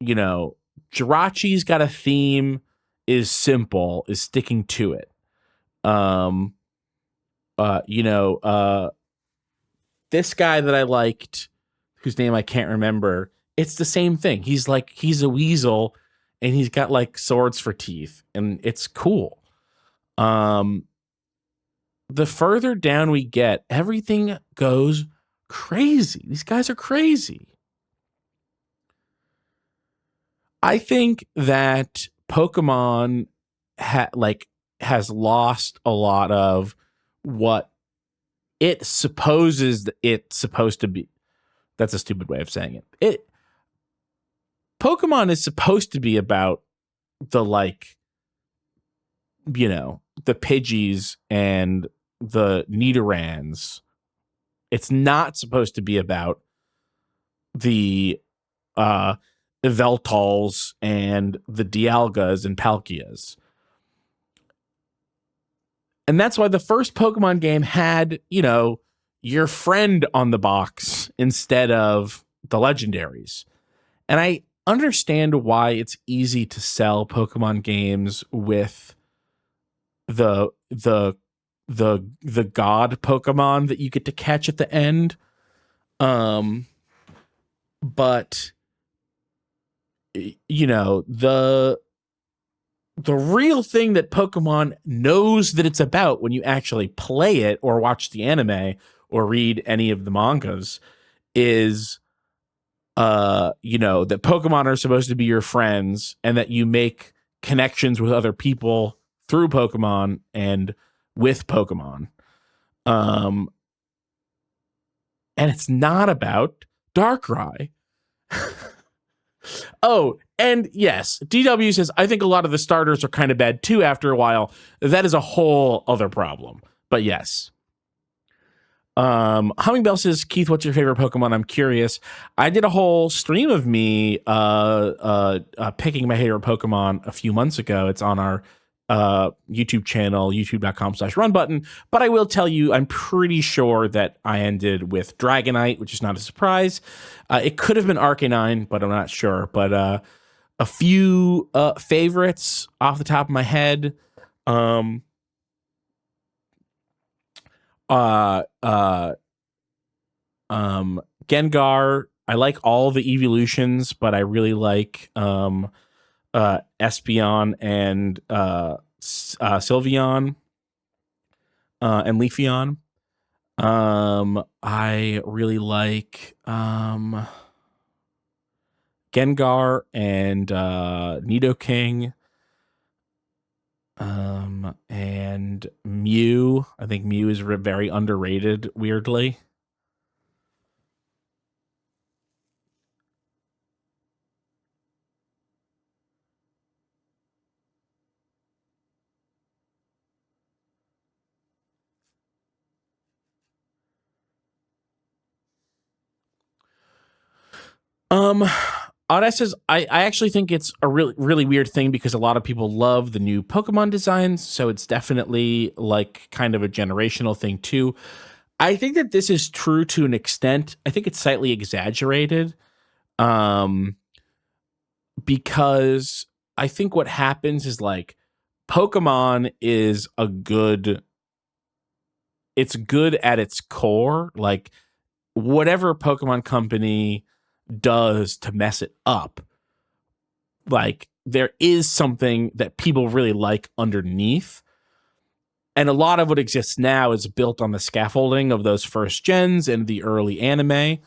A: know, Jirachi's got a theme, is simple, is sticking to it. You know, this guy that I liked, whose name I can't remember, it's the same thing. He's a weasel and he's got like swords for teeth and it's cool. The further down we get, everything goes crazy. These guys are crazy. I think that Pokemon has lost a lot of what it supposes that it's supposed to be. That's a stupid way of saying it. Pokemon is supposed to be about the, like, you know, the Pidgeys and the Nidorans. It's not supposed to be about the Yveltals and the Dialgas and Palkias. And that's why the first Pokemon game had, you know, your friend on the box instead of the legendaries. And I understand why it's easy to sell Pokemon games with the god Pokemon that you get to catch at the end. But you know, the real thing that Pokemon knows that it's about when you actually play it or watch the anime or read any of the mangas is you know, that Pokemon are supposed to be your friends and that you make connections with other people through Pokemon and with Pokemon. And it's not about Darkrai. Oh, and yes, DW says, I think a lot of the starters are kind of bad too after a while. That is a whole other problem. But yes. Hummingbell says, Keith, what's your favorite Pokemon? I'm curious. I did a whole stream of me picking my favorite Pokemon a few months ago. It's on our YouTube channel, youtube.com/runbutton. But I will tell you, I'm pretty sure that I ended with Dragonite, which is not a surprise. It could have been Arcanine, but I'm not sure. But a few favorites off the top of my head. Gengar. I like all the evolutions, but I really like Espeon and Sylveon and Leafeon. I really like Gengar and Nidoking. And Mew. I think Mew is very underrated, weirdly. Oddess says, I actually think it's a really, really weird thing because a lot of people love the new Pokemon designs. So it's definitely like kind of a generational thing too. I think that this is true to an extent. I think it's slightly exaggerated. Because I think what happens is like Pokemon is it's good at its core. Like whatever Pokemon company does to mess it up, like there is something that people really like underneath. And a lot of what exists now is built on the scaffolding of those first gens and the early anime.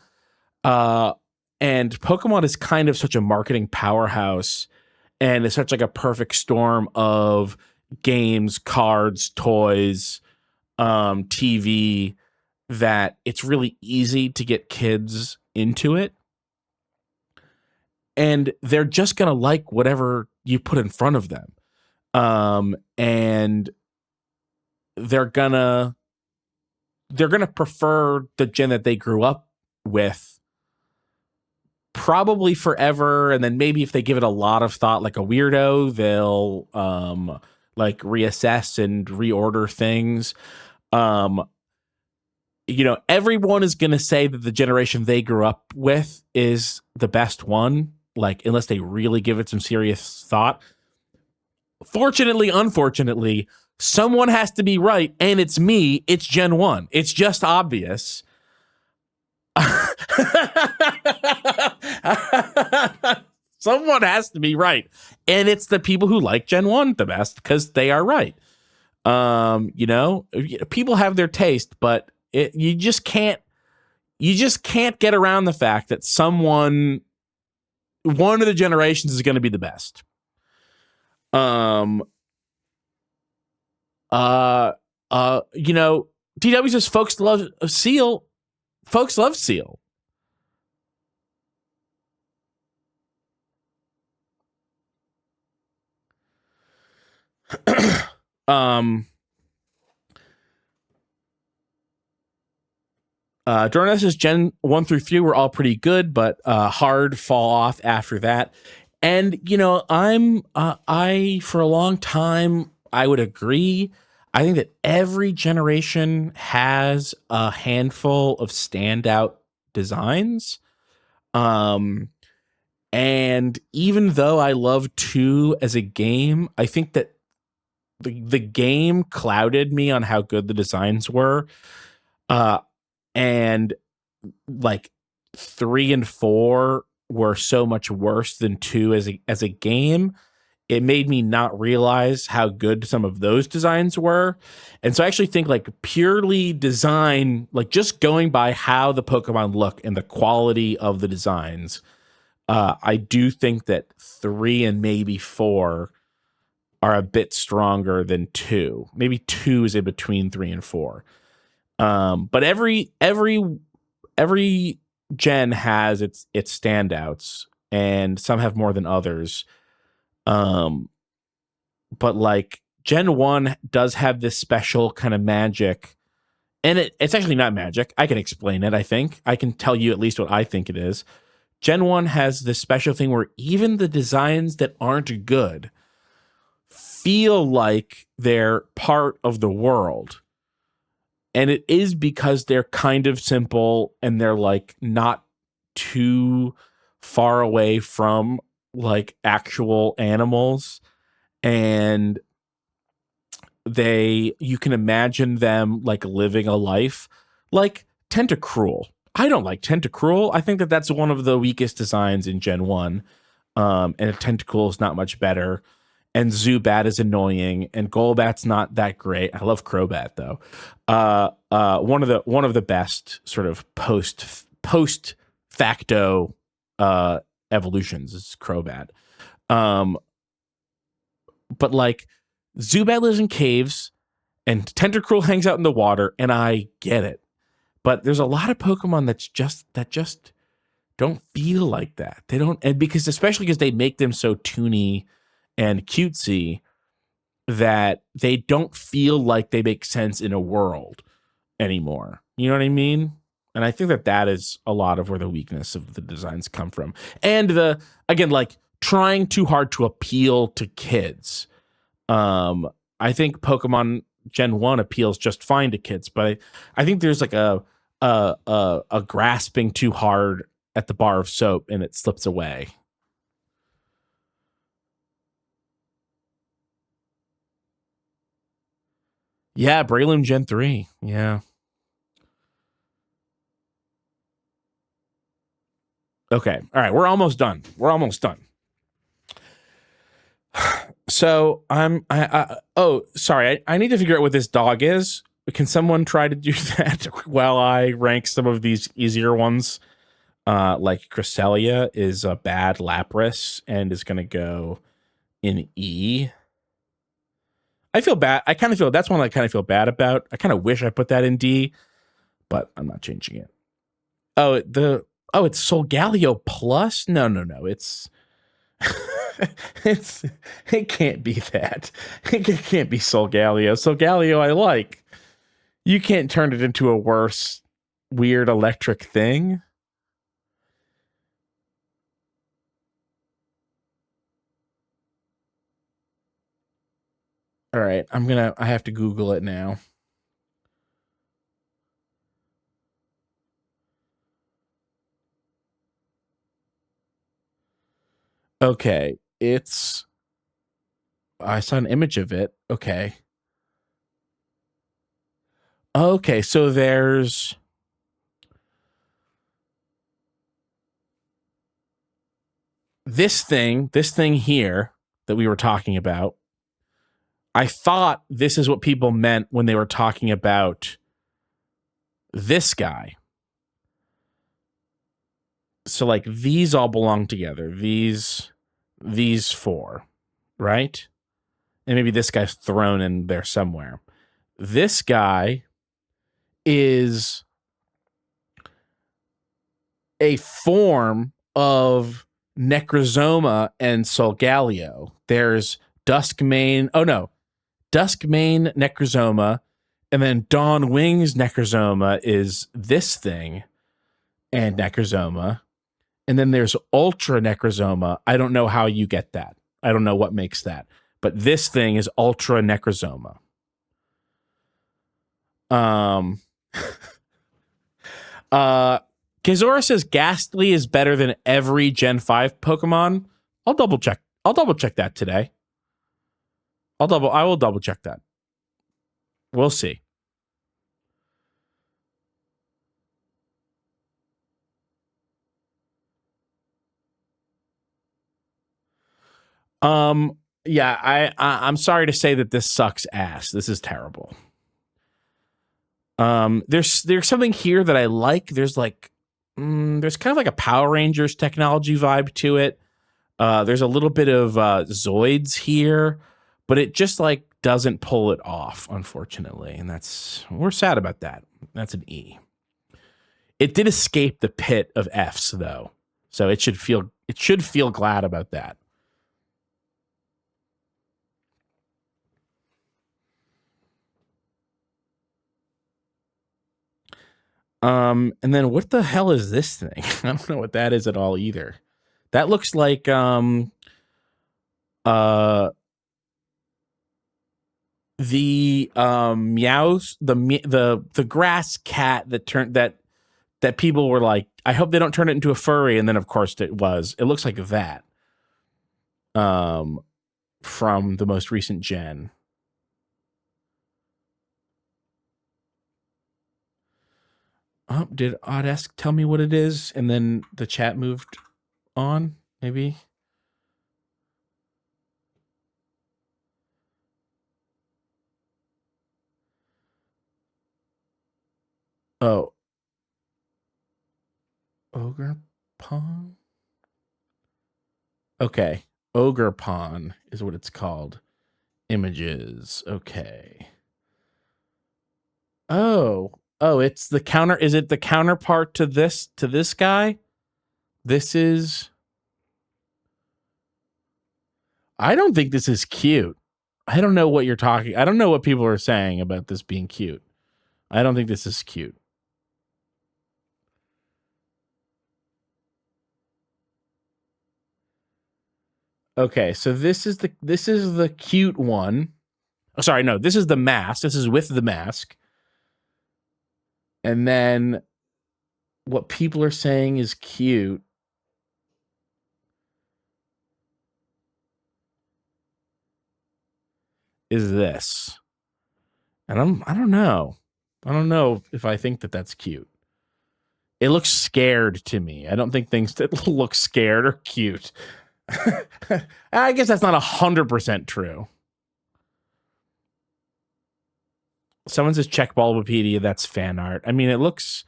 A: And Pokemon is kind of such a marketing powerhouse and it's such like a perfect storm of games, cards, toys, TV, that it's really easy to get kids into it. And they're just going to like whatever you put in front of them. And they're going to prefer the gen that they grew up with probably forever, and then maybe if they give it a lot of thought, like a weirdo, they'll like reassess and reorder things. Everyone is going to say that the generation they grew up with is the best one, like unless they really give it some serious thought. Fortunately, unfortunately, someone has to be right, and it's me. It's Gen 1. It's just obvious. Someone has to be right, and it's the people who like Gen 1 the best because they are right. People have their taste, but you just can't get around the fact that one of the generations is going to be the best. DW says folks love Seal. Folks love Seal. Jordan says Gen 1 through 3 were all pretty good, but hard fall off after that. And I for a long time I would agree. I think that every generation has a handful of standout designs. And even though I love 2 as a game, I think that the game clouded me on how good the designs were. And like 3 and 4 were so much worse than 2 as a game. It made me not realize how good some of those designs were. And so I actually think like purely design, like just going by how the Pokemon look and the quality of the designs, I do think that 3 and maybe 4 are a bit stronger than 2. Maybe 2 is in between 3 and 4. But every gen has its standouts, and some have more than others. But like Gen 1 does have this special kind of magic, and it's actually not magic. I can explain it. I think I can tell you at least what I think it is. Gen 1 has this special thing where even the designs that aren't good feel like they're part of the world. And it is because they're kind of simple and they're like not too far away from like actual animals. And you can imagine them like living a life like Tentacruel. I don't like Tentacruel. I think that that's one of the weakest designs in Gen 1. And Tentacruel is not much better. And Zubat is annoying, and Golbat's not that great. I love Crobat though. One of the best sort of post facto evolutions is Crobat. But like Zubat lives in caves, and Tentacruel hangs out in the water, and I get it. But there's a lot of Pokemon that just don't feel like that. They don't, and especially because they make them so toony and cutesy that they don't feel like they make sense in a world anymore. You know what I mean? And I think that is a lot of where the weakness of the designs come from. And again, like trying too hard to appeal to kids. I think Pokemon Gen 1 appeals just fine to kids, but I think there's like a grasping too hard at the bar of soap and it slips away. Yeah, Breloom Gen 3. Yeah. Okay. All right. We're almost done. So sorry. I need to figure out what this dog is. Can someone try to do that while I rank some of these easier ones? Like Cresselia is a bad Lapras and is going to go in E. I feel bad. That's one I kind of feel bad about. I kind of wish I put that in D, but I'm not changing it. It's Solgaleo Plus? No. It can't be that. It can't be Solgaleo. Solgaleo I like. You can't turn it into a worse, weird electric thing. All right, I have to Google it now. Okay, I saw an image of it. Okay. Okay, so there's this thing here that we were talking about. I thought this is what people meant when they were talking about this guy. So like these all belong together. These four, right? And maybe this guy's thrown in there somewhere. This guy is a form of Necrozoma and Solgaleo. There's Duskmane. Oh no, Duskmane Necrozoma, and then Dawn Wings Necrozoma is this thing and Necrozoma. And then there's Ultra Necrozoma. I don't know how you get that. I don't know what makes that. But this thing is Ultra Necrozoma. Kazora says Ghastly is better than every Gen 5 Pokemon. I'll double check. I'll double check that today. I will double check that. We'll see. Yeah, I'm sorry to say that this sucks ass. This is terrible. There's something here that I like. There's like there's kind of like a Power Rangers technology vibe to it. There's a little bit of Zoids here, but it just like doesn't pull it off, unfortunately, and we're sad about that. That's an E. It did escape the pit of Fs though, so it should feel glad about that. And then what the hell is this thing? I don't know what that is at all either. That looks like the meows, the grass cat that people were like, I hope they don't turn it into a furry, and then of course it was. It looks like that. From the most recent gen. Oh, did Oddesk tell me what it is? And then the chat moved on, maybe? Oh. Ogre Pong? Okay. Ogre Pond is what it's called. Images. Okay. Oh. Oh, it's the counter. Is it the counterpart to this guy? This is. I don't think this is cute. I don't know what you're talking. I don't know what people are saying about this being cute. I don't think this is cute. Okay, so this is the cute one. Oh, sorry, no, this is the mask. This is with the mask. And then what people are saying is cute is this. And I don't know. I don't know if I think that that's cute. It looks scared to me. I don't think things that look scared are cute. I guess that's not 100% true. Someone says check Bulbapedia. That's fan art. I mean, it looks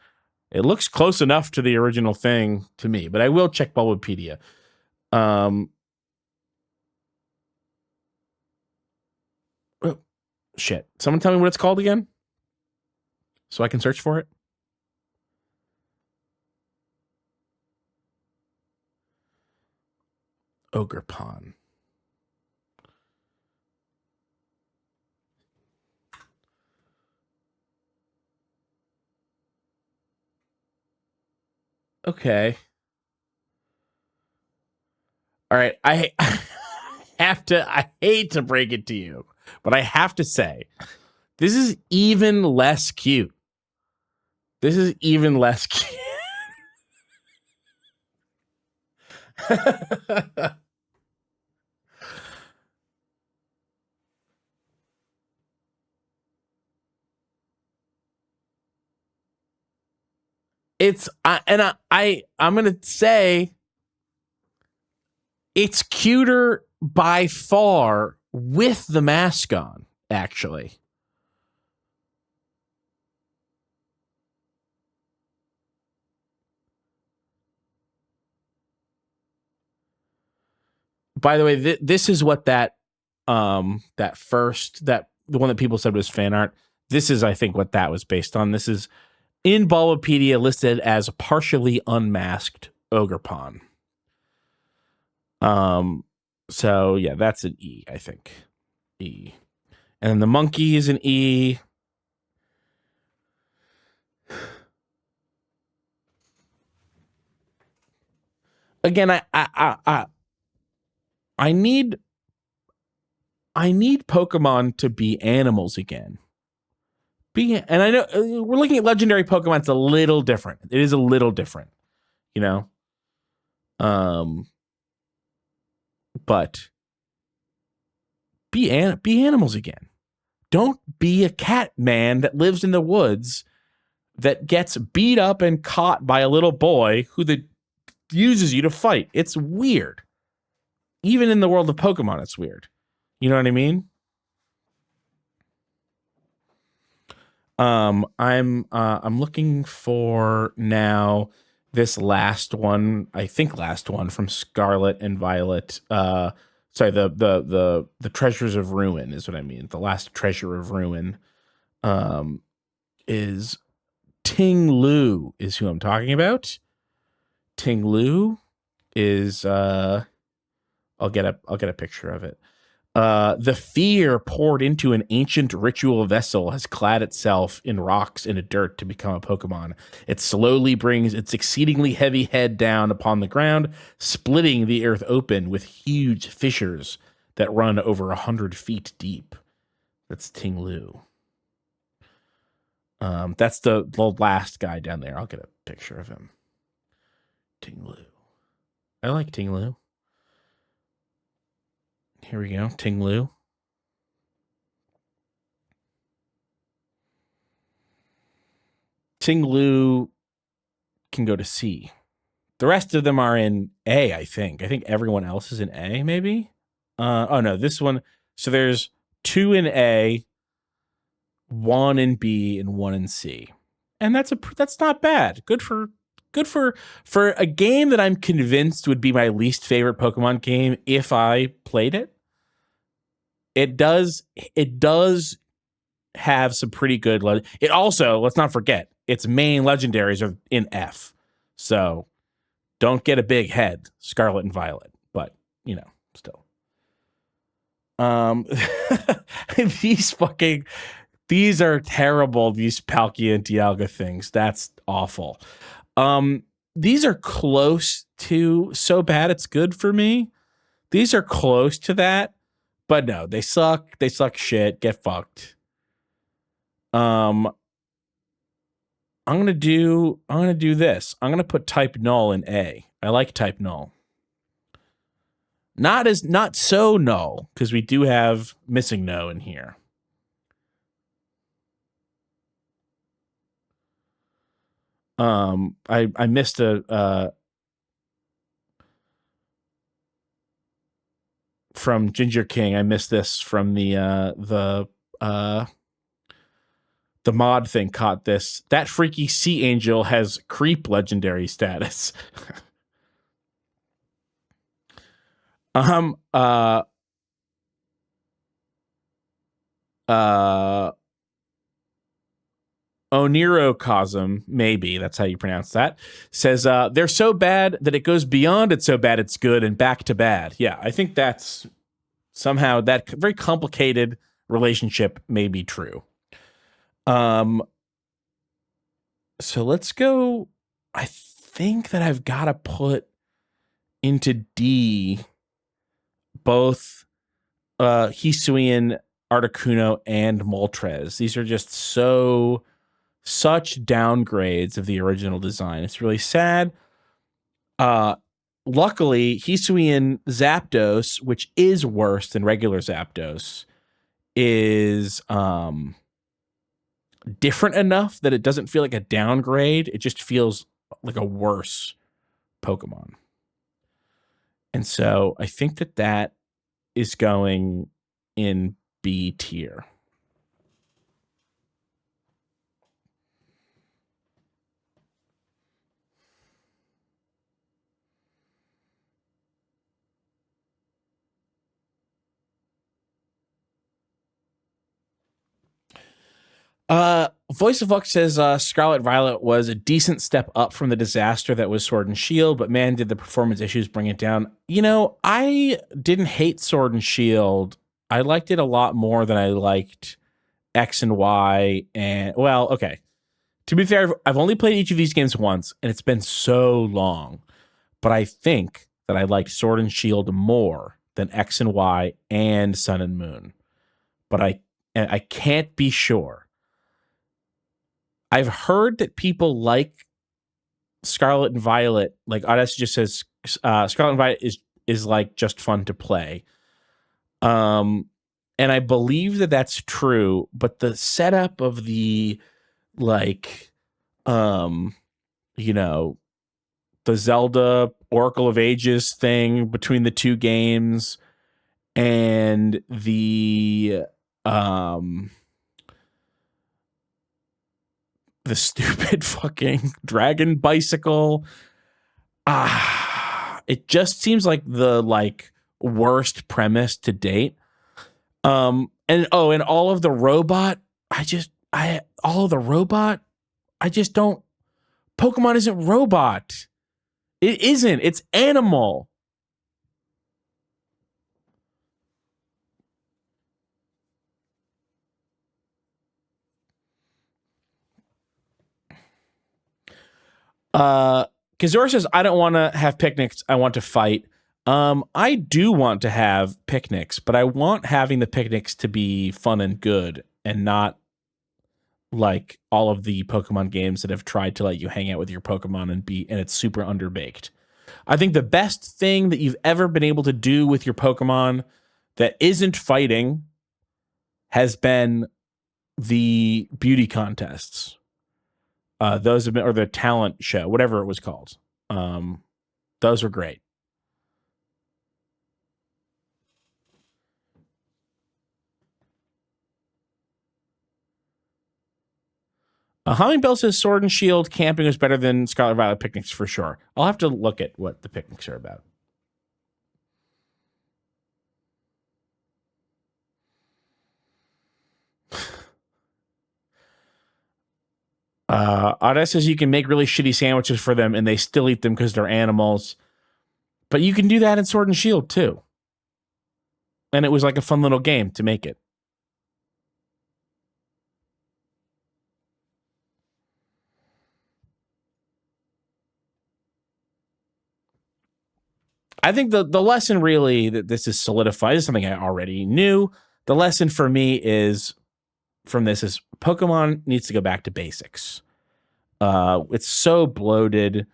A: close enough to the original thing to me, but I will check Bulbapedia. Oh, shit. Someone tell me what it's called again, so I can search for it. Ogre Pond. Okay. All right. I hate to break it to you, But I have to say, this is even less cute. This is even less cute. I'm gonna say it's cuter by far with the mask on, actually. By the way, this is what the one that people said was fan art. This is, I think, what that was based on. This is in Bulbapedia listed as partially unmasked Ogerpon. So yeah, that's an E, I think. E. And the monkey is an E. Again, I need Pokemon to be animals again. And I know we're looking at legendary Pokemon. It's a little different. It is a little different, you know. But be animals again. Don't be a cat man that lives in the woods that gets beat up and caught by a little boy who uses you to fight. It's weird. Even in the world of Pokemon, it's weird. You know what I mean? I'm looking for now this last one. I think last one from Scarlet and Violet. Sorry, the Treasures of Ruin is what I mean. The last Treasure of Ruin, is Ting Lu is who I'm talking about. Ting Lu is I'll get a picture of it. The fear poured into an ancient ritual vessel has clad itself in rocks and dirt to become a Pokemon. It slowly brings its exceedingly heavy head down upon the ground, splitting the earth open with huge fissures that run over 100 feet deep. That's Ting Lu. That's the last guy down there. I'll get a picture of him. Ting Lu. I like Ting Lu. Here we go. Ting Lu. Ting Lu can go to C. The rest of them are in A, I think. I think everyone else is in A, maybe? Oh, no. This one. So there's 2 in A, 1 in B, and 1 in C. And that's not bad. Good for a game that I'm convinced would be my least favorite Pokemon game if I played it. It does have some pretty good. It also, let's not forget, its main legendaries are in F. So don't get a big head, Scarlet and Violet. But, you know, still. These are terrible, these Palkia and Dialga things. That's awful. These are close to so bad it's good for me. These are close to that. But no, they suck. They suck shit. Get fucked. I'm gonna do this. I'm gonna put type null in A. I like type null. Not so null, because we do have missing no in here. I missed from Ginger King. I missed this from the mod thing. Caught this. That freaky sea angel has creep legendary status. Onirocosm, maybe that's how you pronounce that, says they're so bad that it goes beyond it's so bad it's good and back to bad. Yeah, I think that's somehow that very complicated relationship may be true. So let's go. I think that I've got to put into D both Hisuian Articuno and Moltres. These are just such downgrades of the original design. It's really sad. Luckily, Hisuian Zapdos, which is worse than regular Zapdos, is different enough that it doesn't feel like a downgrade. It just feels like a worse Pokemon. And so I think that is going in B tier. Voice of Luck says Scarlet Violet was a decent step up from the disaster that was Sword and Shield, but man, did the performance issues bring it down. You know, I didn't hate Sword and Shield. I liked it a lot more than I liked X and Y. And, well, okay. To be fair, I've only played each of these games once, and it's been so long. But I think that I liked Sword and Shield more than X and Y and Sun and Moon. But I can't be sure. I've heard that people like Scarlet and Violet. Like Odyssey just says, Scarlet and Violet is like just fun to play. And I believe that that's true. But the setup of the like, you know, the Zelda Oracle of Ages thing between the two games and the stupid fucking dragon bicycle. It just seems like the like worst premise to date. And all of the robot, I just don't. Pokemon isn't robot. It isn't. It's animal. Kazor says, I don't want to have picnics. I want to fight. I do want to have picnics, but I want having the picnics to be fun and good and not like all of the Pokemon games that have tried to let you hang out with your Pokemon and it's super underbaked. I think the best thing that you've ever been able to do with your Pokemon that isn't fighting has been the beauty contests. Those have been, or the talent show, whatever it was called. Those were great. Hummingbell says Sword and Shield camping is better than Scarlet Violet picnics for sure. I'll have to look at what the picnics are about. Oda says you can make really shitty sandwiches for them and they still eat them because they're animals. But you can do that in Sword and Shield too. And it was like a fun little game to make it. I think the lesson really that this is solidified is something I already knew. The lesson for me is from this is Pokemon needs to go back to basics. It's so bloated,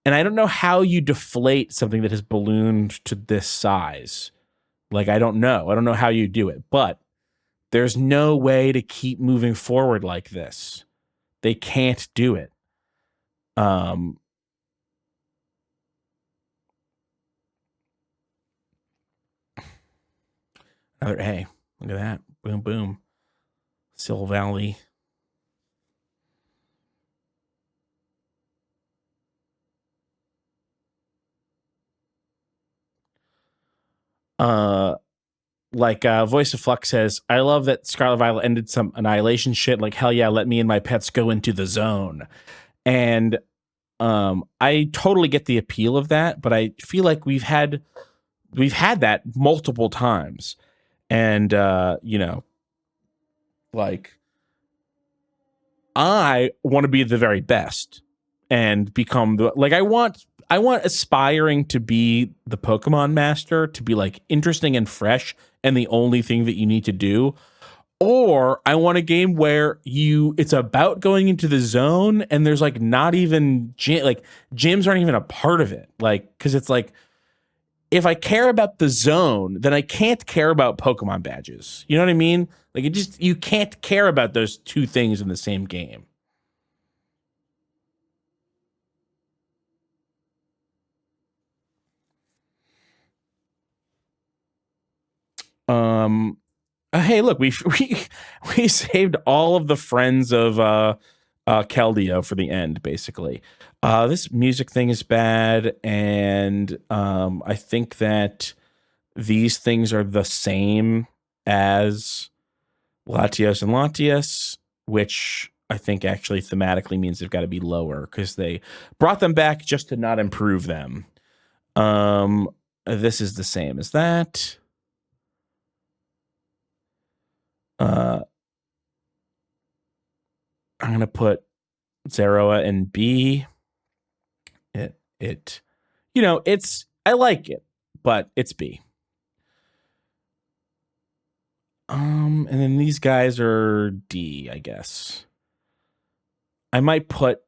A: and I don't know how you deflate something that has ballooned to this size. Like, I don't know how you do it, but there's no way to keep moving forward like this. They can't do it. Hey, look at that. Boom, boom. Sil Valley. Voice of Flux says, I love that Scarlet Violet ended some Annihilation shit. Like, hell yeah, let me and my pets go into the zone. And I totally get the appeal of that, but I feel like we've had that multiple times. And like, I want to be the very best and become I want aspiring to be the Pokemon master, to be like interesting and fresh and the only thing that you need to do. Or I want a game where it's about going into the zone and there's like not even gyms aren't even a part of it. Like, cause it's like, if I care about the zone, then I can't care about Pokemon badges. You know what I mean? Like you can't care about those two things in the same game. Hey, look, we saved all of the friends of Keldeo for the end, basically. This music thing is bad, and I think that these things are the same as Latios and Latias, which I think actually thematically means they've got to be lower because they brought them back just to not improve them. This is the same as that. I'm gonna put Zeroa in B. I like it, but it's B. And then these guys are D, I guess. I might put.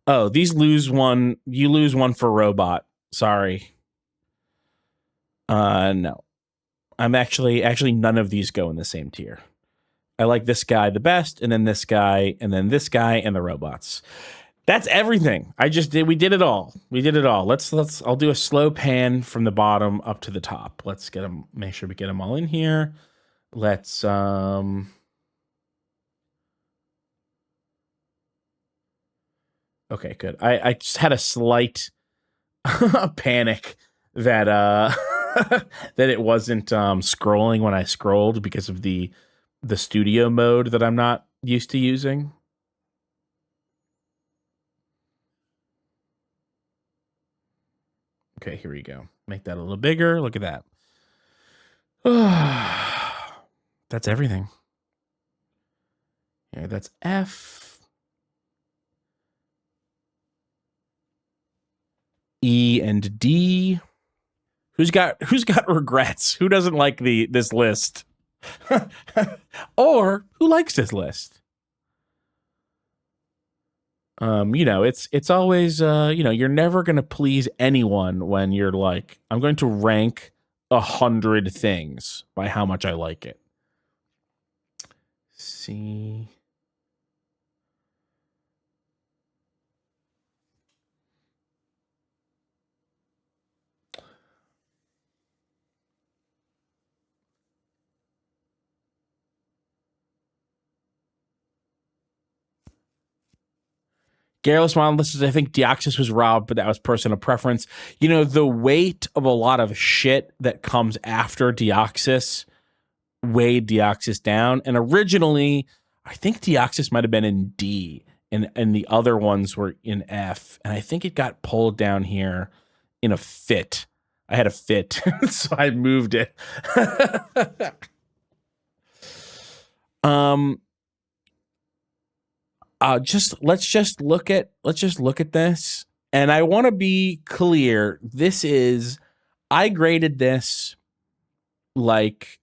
A: Oh, these lose one. You lose one for robot. Sorry. No. I'm actually none of these go in the same tier. I like this guy the best, and then this guy, and then this guy, and the robots. That's everything. We did it all. I'll do a slow pan from the bottom up to the top. Let's get them, make sure we get them all in here. Let's, okay, good. I just had a slight panic that, that it wasn't, scrolling when I scrolled because of the studio mode that I'm not used to using. Okay, here we go. Make that a little bigger. Look at that. That's everything. Yeah, that's F. E and D. Who's got regrets? Who doesn't like this list? Or who likes this list? It's always you're never gonna please anyone when you're like, I'm going to rank 100 things by how much I like it. See. Garrulous Model says, I think Deoxys was robbed, but that was personal preference. The weight of a lot of shit that comes after Deoxys weighed Deoxys down. And originally, I think Deoxys might have been in D, and the other ones were in F. And I think it got pulled down here in a fit. I had a fit, so I moved it. Let's just look at this, and I want to be clear. I graded this like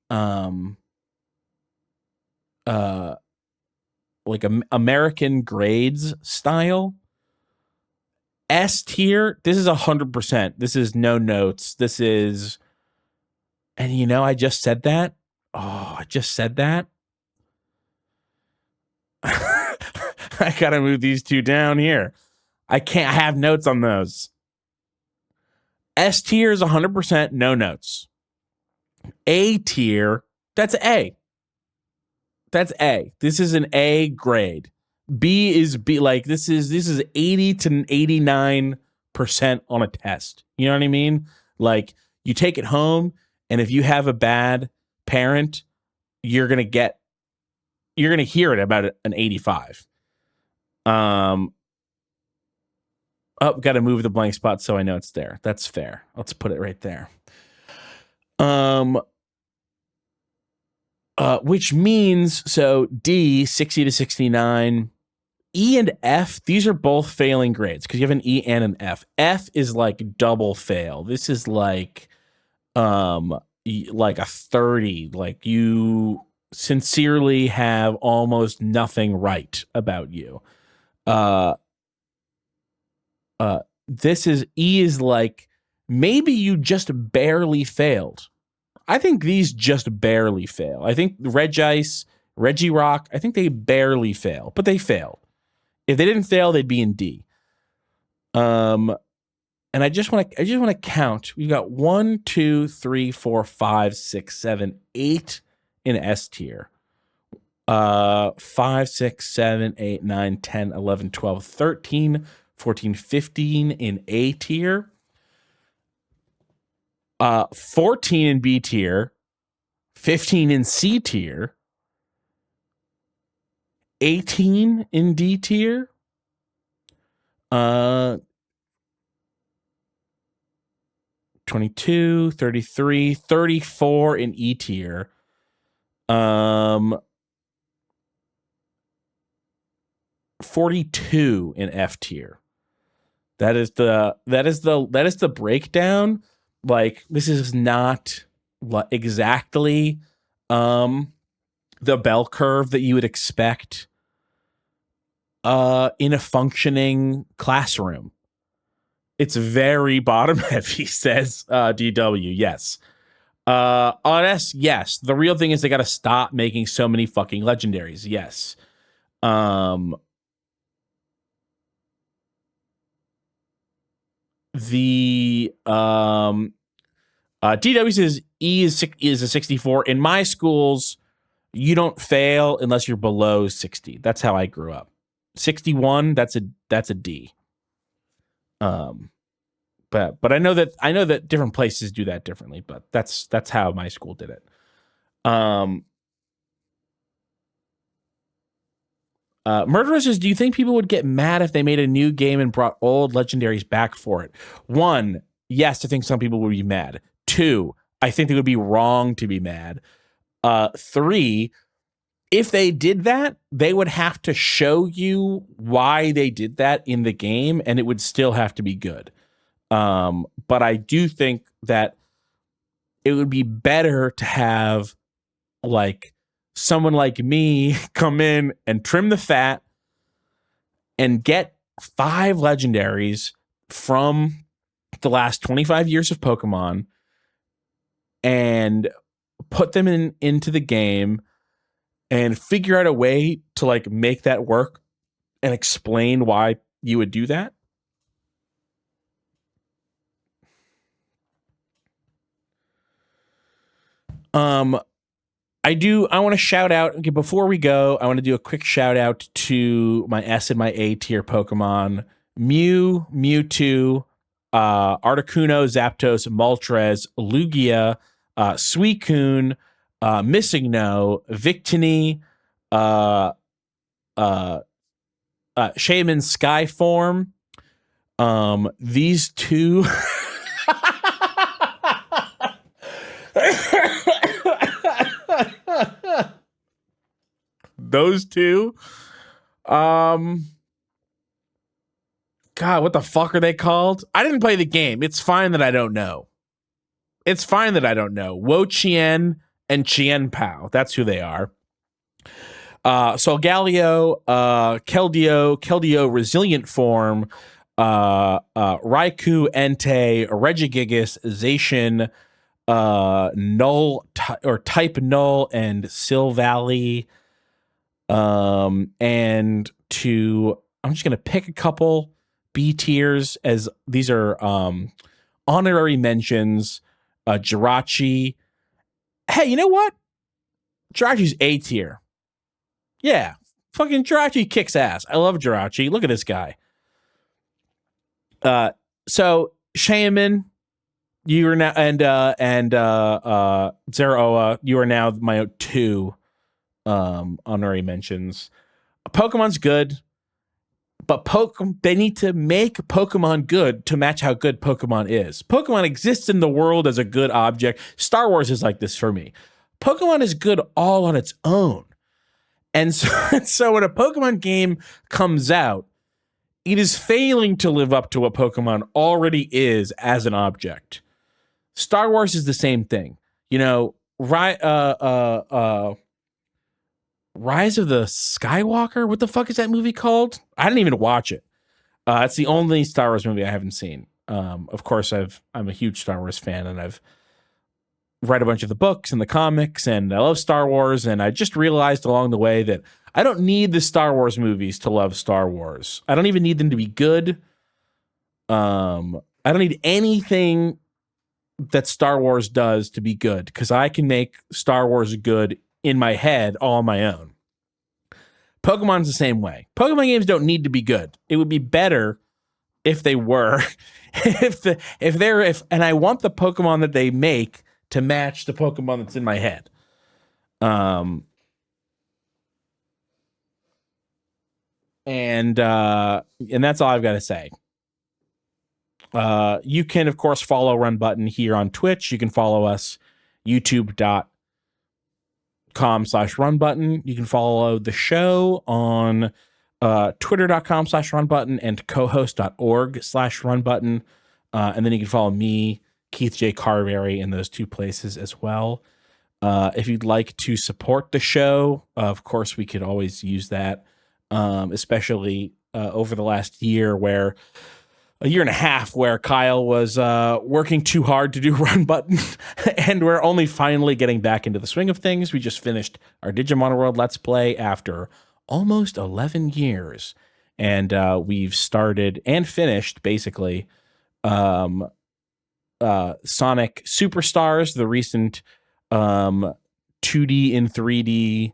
A: American grades style. S tier. This is 100%. This is no notes. This is, and I just said that. Oh, I just said that. I gotta move these two down here. I can't have notes on those. S tier is 100% no notes. A tier, that's A. That's A. This is an A grade. B is B. Like this is 80 to 89% on a test. You know what I mean? Like you take it home, and if you have a bad parent, you're gonna hear it about an 85. Got to move the blank spot so I know it's there. That's fair. Let's put it right there. Which means, so D, 60 to 69, E and F, these are both failing grades because you have an E and an F. F is like double fail. This is like, like a 30. Like you sincerely have almost nothing right about you. This is E is like maybe you just barely failed. I think these just barely fail. I think Regi Rock, I think they barely fail, but they failed. If they didn't fail, they'd be in D. And I just want to count. We've got 1, 2, 3, 4, 5, 6, 7, 8 in S tier. 5, 6, 7, 8, 9, 10, 11, 12, 13, 14, 15 in A tier. 14 in B tier. 15 in C tier. 18 in D tier. 22, 33, 34 in E tier. 42 in F tier. That is the breakdown. Like, this is not exactly the bell curve that you would expect in a functioning classroom. It's very bottom heavy, says DW. Yes. On S, yes. The real thing is they got to stop making so many fucking legendaries. Yes. The DW says E is a 64. In my schools, you don't fail unless you're below 60. That's how I grew up. 61, that's a D. But I know that different places do that differently, but that's how my school did it. Murderer says, do you think people would get mad if they made a new game and brought old legendaries back for it? 1, yes, I think some people would be mad. 2, I think they would be wrong to be mad. 3, if they did that, they would have to show you why they did that in the game, and it would still have to be good. But I do think that it would be better to have like someone like me come in and trim the fat and get 5 legendaries from the last 25 years of Pokemon and put them into the game and figure out a way to like make that work and explain why you would do that. I want to shout out, okay, before we go, I want to do a quick shout out to my S and my A tier Pokemon: Mew, Mewtwo, Articuno, Zapdos, Moltres, Lugia, Suicune, Missingno, Victini, Shaman Skyform. These two those two. God, what the fuck are they called? I didn't play the game. It's fine that I don't know. Wo Chien and Chien Pao. That's who they are. Solgaleo, Keldeo, Resilient Form, Raikou, Entei, Regigigas, Zacian, Null or Type Null, and Silvally. And I'm just gonna pick a couple B tiers, as these are honorary mentions. Jirachi. Hey, you know what? Jirachi's A tier. Yeah, fucking Jirachi kicks ass. I love Jirachi. Look at this guy. So Shaman, you are now, and Zeraoa, you are now my 2 honorary mentions. Pokemon's good, but they need to make Pokemon good to match how good Pokemon is. Pokemon exists in the world as a good object. Star Wars is like this for me. Pokemon is good all on its own. And so when a Pokemon game comes out, it is failing to live up to what Pokemon already is as an object. Star Wars is the same thing. You know, Rise of the Skywalker. What the fuck is that movie called? I didn't even watch it. It's the only Star Wars movie I haven't seen. Of course, I'm a huge Star Wars fan, and I've read a bunch of the books and the comics, and I love Star Wars. And I just realized along the way that I don't need the Star Wars movies to love Star Wars. I don't even need them to be good. I don't need anything that Star Wars does to be good, because I can make Star Wars good in my head all on my own. Pokemon's the same way. Pokemon games don't need to be good. It would be better if they were. And I want the Pokemon that they make to match the Pokemon that's in my head. And that's all I've got to say. You can, of course, follow Run Button here on Twitch. You can follow us youtube.com/runbutton. You can follow the show on twitter.com/runbutton and cohost.org/runbutton. And then you can follow me, Keith J. Carberry, in those two places as well. If you'd like to support the show, of course, we could always use that, especially over the last year, a year and a half, where Kyle was working too hard to do Run Button, and we're only finally getting back into the swing of things. We just finished our Digimon World Let's Play after almost 11 years, and we've started and finished, basically, Sonic Superstars, the recent 2D and 3D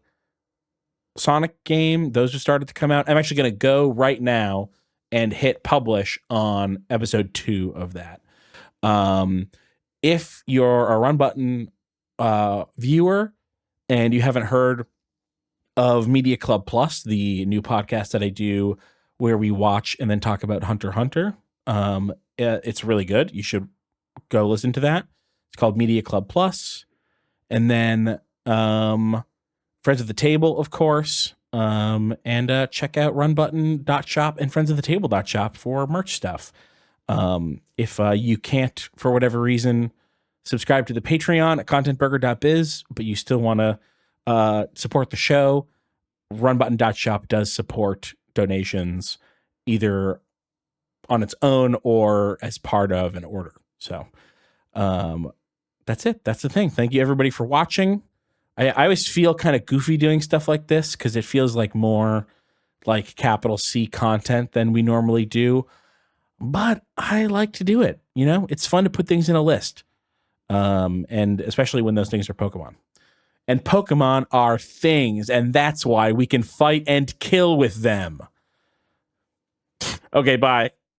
A: Sonic game. Those have started to come out. I'm actually going to go right now and hit publish on episode 2 of that. If you're a Run Button viewer and you haven't heard of Media Club Plus, the new podcast that I do where we watch and then talk about Hunter x Hunter, it's really good. You should go listen to that. It's called Media Club Plus. And then Friends of the Table, of course. And check out runbutton.shop and friendsofthetable.shop for merch stuff. If you can't, for whatever reason, subscribe to the Patreon at contentburger.biz, but you still want to support the show, runbutton.shop does support donations either on its own or as part of an order. So that's it. That's the thing. Thank you, everybody, for watching. I always feel kind of goofy doing stuff like this because it feels like more like capital C content than we normally do. But I like to do it. You know, it's fun to put things in a list. And especially when those things are Pokemon. And Pokemon are things, and that's why we can fight and kill with them. Okay, bye.